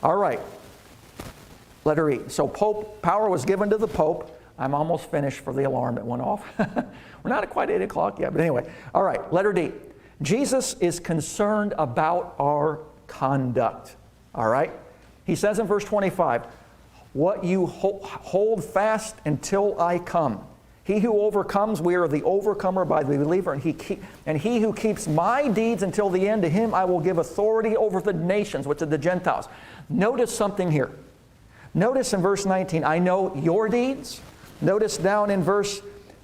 all right. Letter E. So power was given to the Pope. I'm almost finished for the alarm that went off. We're not at quite 8 o'clock yet, but anyway. All right, letter D. Jesus is concerned about our conduct. All right? He says in verse 25, what you hold fast until I come. He who overcomes, we are the overcomer by the believer, and he who keeps my deeds until the end, to him I will give authority over the nations, which are the Gentiles. Notice something here. Notice in verse 19, I know your deeds. Notice down in verse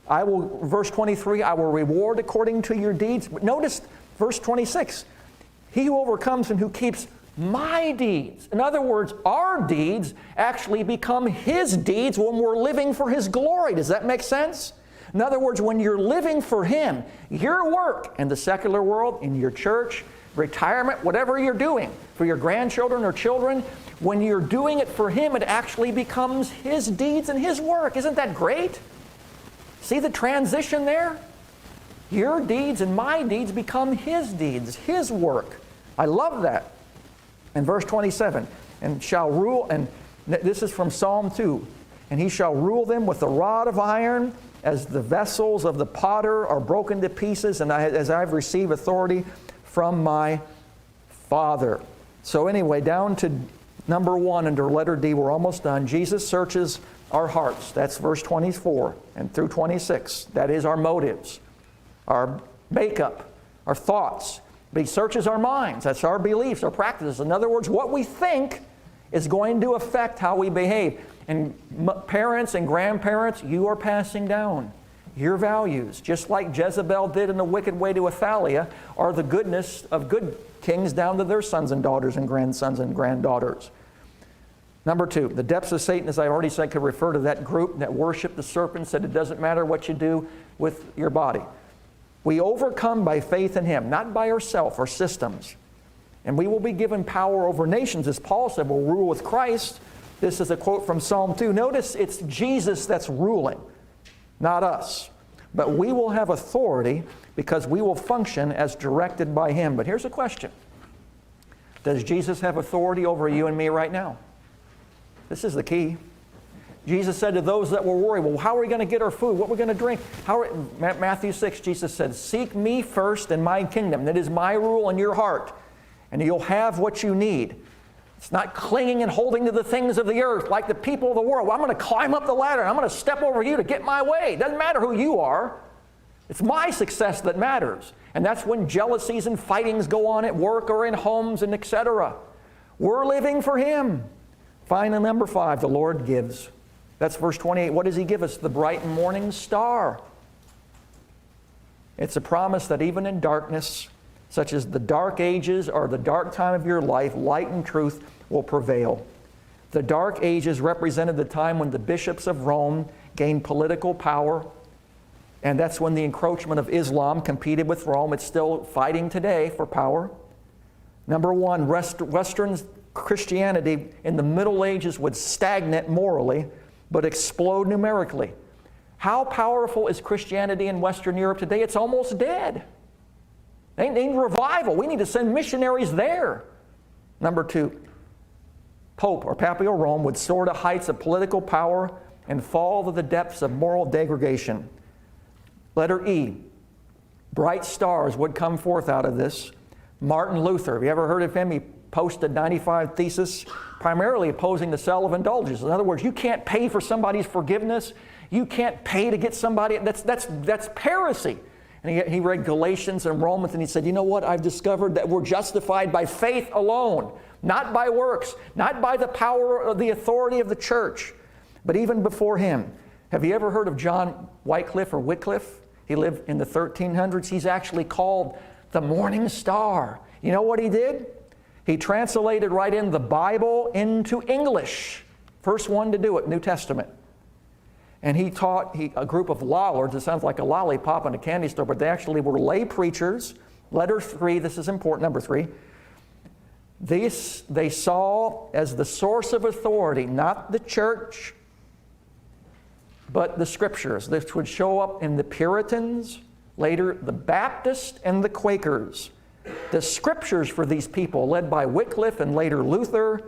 23, I will reward according to your deeds. But notice verse 26, he who overcomes and who keeps my deeds. In other words, our deeds actually become His deeds when we're living for His glory. Does that make sense? In other words, when you're living for Him, your work in the secular world, in your church, retirement, whatever you're doing, for your grandchildren or children, when you're doing it for Him, it actually becomes His deeds and His work. Isn't that great? See the transition there? Your deeds and my deeds become His deeds, His work. I love that. In verse 27, and shall rule, and this is from Psalm 2, and he shall rule them with a rod of iron, as the vessels of the potter are broken to pieces, and as I've received authority from my Father. So anyway, down to number 1 under letter D, we're almost done. Jesus searches our hearts. That's verse 24 and through 26. That is our motives, our makeup, our thoughts. But He searches our minds. That's our beliefs, our practices. In other words, what we think is going to affect how we behave. And parents and grandparents, you are passing down your values, just like Jezebel did in the wicked way to Athaliah, or the goodness of good kings down to their sons and daughters and grandsons and granddaughters. Number 2, the depths of Satan, as I already said, could refer to that group that worshiped the serpent, said it doesn't matter what you do with your body. We overcome by faith in Him, not by ourselves or systems. And we will be given power over nations, as Paul said, we'll rule with Christ. This is a quote from Psalm 2. Notice it's Jesus that's ruling, not us. But we will have authority because we will function as directed by Him. But here's a question. Does Jesus have authority over you and me right now? This is the key. Jesus said to those that were worried, well, how are we going to get our food? What are we going to drink? Matthew 6, Jesus said, seek me first and my kingdom. That is my rule in your heart. And you'll have what you need. It's not clinging and holding to the things of the earth like the people of the world. Well, I'm going to climb up the ladder and I'm going to step over you to get my way. It doesn't matter who you are. It's my success that matters. And that's when jealousies and fightings go on at work or in homes and etc. We're living for Him. Finally, number 5, the Lord gives. That's verse 28. What does He give us? The bright morning star. It's a promise that even in darkness, such as the dark ages or the dark time of your life, light and truth will prevail. The dark ages represented the time when the bishops of Rome gained political power, and that's when the encroachment of Islam competed with Rome. It's still fighting today for power. Number 1, Western Christianity in the Middle Ages would stagnate morally, but explode numerically. How powerful is Christianity in Western Europe today? It's almost dead. They need revival. We need to send missionaries there. Number 2, Pope or Papal Rome would soar to heights of political power and fall to the depths of moral degradation. Letter E, bright stars would come forth out of this. Martin Luther, have you ever heard of him? He posted 95 theses, primarily opposing the sale of indulgences. In other words, you can't pay for somebody's forgiveness. You can't pay to get somebody, that's heresy. And he read Galatians and Romans, and he said, you know what? I've discovered that we're justified by faith alone, not by works, not by the power or the authority of the church. But even before him, have you ever heard of John Wycliffe or Wycliffe? He lived in the 1300s. He's actually called the Morning Star. You know what he did? He translated right in the Bible into English. First one to do it, New Testament. And he taught a group of lollards. It sounds like a lollipop in a candy store, but they actually were lay preachers. Letter 3, this is important, number 3. This they saw as the source of authority, not the church, but the Scriptures. This would show up in the Puritans, later the Baptists and the Quakers. The Scriptures for these people, led by Wycliffe and later Luther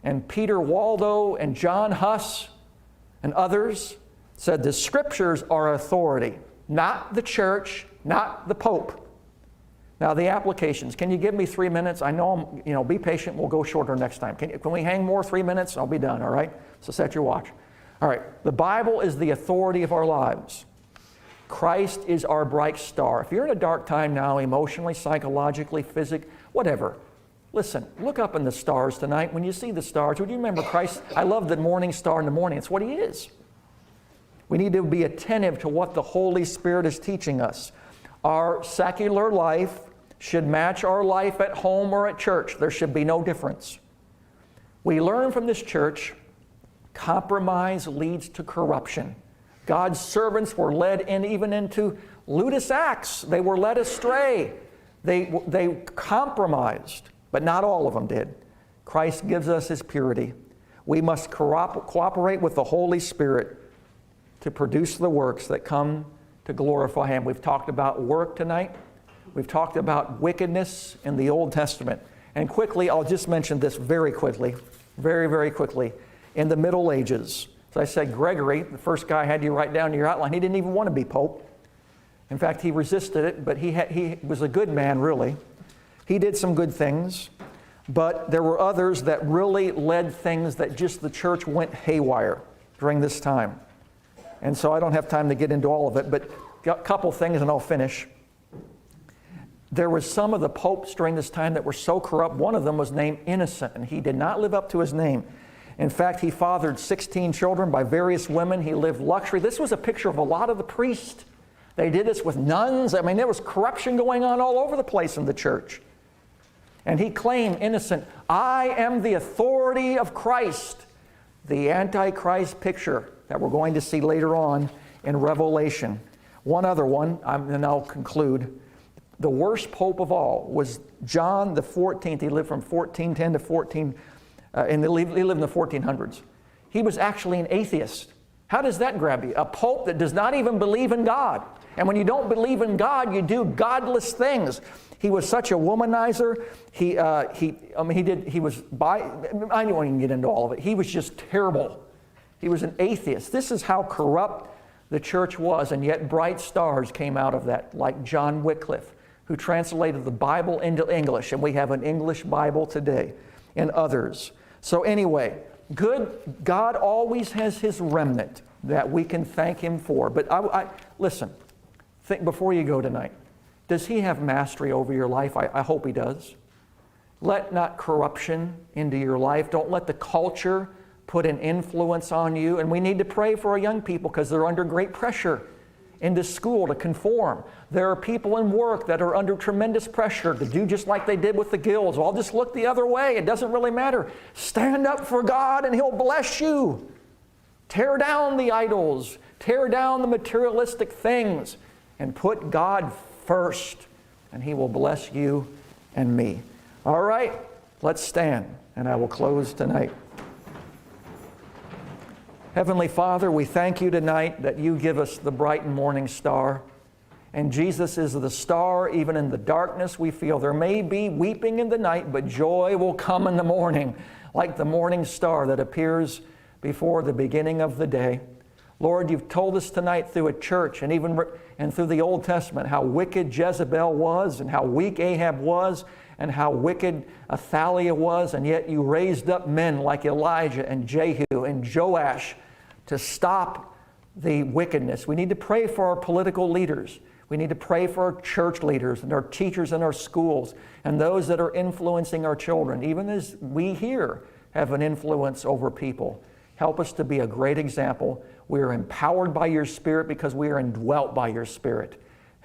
and Peter Waldo and John Huss and others, said the Scriptures are authority, not the church, not the Pope. Now the applications. Can you give me 3 minutes? I know be patient. We'll go shorter next time. Can we hang more 3 minutes? I'll be done, all right? So set your watch. All right, the Bible is the authority of our lives. Christ is our bright star. If you're in a dark time now, emotionally, psychologically, physically, whatever, listen, look up in the stars tonight. When you see the stars, would you remember Christ? I love the morning star in the morning. It's what He is. We need to be attentive to what the Holy Spirit is teaching us. Our secular life should match our life at home or at church. There should be no difference. We learn from this church, compromise leads to corruption. God's servants were led even into ludus acts. They were led astray. They compromised, but not all of them did. Christ gives us His purity. We must cooperate with the Holy Spirit to produce the works that come to glorify Him. We've talked about work tonight. We've talked about wickedness in the Old Testament. And quickly, I'll just mention this very quickly, very, very quickly. In the Middle Ages, as I said, Gregory, the first guy I had you write down in your outline, he didn't even want to be Pope. In fact, he resisted it, but he was a good man, really. He did some good things, but there were others that really led things that just the church went haywire during this time. And so I don't have time to get into all of it, but a couple things and I'll finish. There was some of the popes during this time that were so corrupt. One of them was named Innocent, and he did not live up to his name. In fact, he fathered 16 children by various women. He lived luxury. This was a picture of a lot of the priests. They did this with nuns. I mean, there was corruption going on all over the place in the church. And he claimed, Innocent, I am the authority of Christ. The Antichrist picture that we're going to see later on in Revelation. One other one, and I'll conclude. The worst pope of all was John the 14th. He lived from 1410 to 14, and he lived in the 1400s. He was actually an atheist. How does that grab you? A pope that does not even believe in God. And when you don't believe in God, you do godless things. He was such a womanizer. I don't even get into all of it. He was just terrible. He was an atheist. This is how corrupt the church was, and yet bright stars came out of that, like John Wycliffe, who translated the Bible into English, and we have an English Bible today, and others. So anyway, God always has His remnant that we can thank Him for. But listen, think before you go tonight, does He have mastery over your life? I hope He does. Let not corruption into your life. Don't let the culture put an influence on you. And we need to pray for our young people because they're under great pressure into school to conform. There are people in work that are under tremendous pressure to do just like they did with the Guilds. Well, I'll just look the other way. It doesn't really matter. Stand up for God and He'll bless you. Tear down the idols. Tear down the materialistic things and put God first, and He will bless you and me. All right, let's stand, and I will close tonight. Heavenly Father, we thank You tonight that You give us the bright and morning star. And Jesus is the star. Even in the darkness we feel there may be weeping in the night, but joy will come in the morning, like the morning star that appears before the beginning of the day. Lord, you've told us tonight through a church and even through the Old Testament how wicked Jezebel was and how weak Ahab was and how wicked Athaliah was, and yet you raised up men like Elijah and Jehu and Joash to stop the wickedness. We need to pray for our political leaders. We need to pray for our church leaders and our teachers in our schools and those that are influencing our children, even as we here have an influence over people. Help us to be a great example. We are empowered by your Spirit because we are indwelt by your Spirit.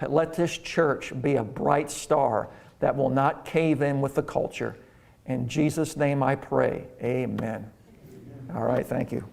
Let this church be a bright star that will not cave in with the culture. In Jesus' name I pray, amen. All right, thank you.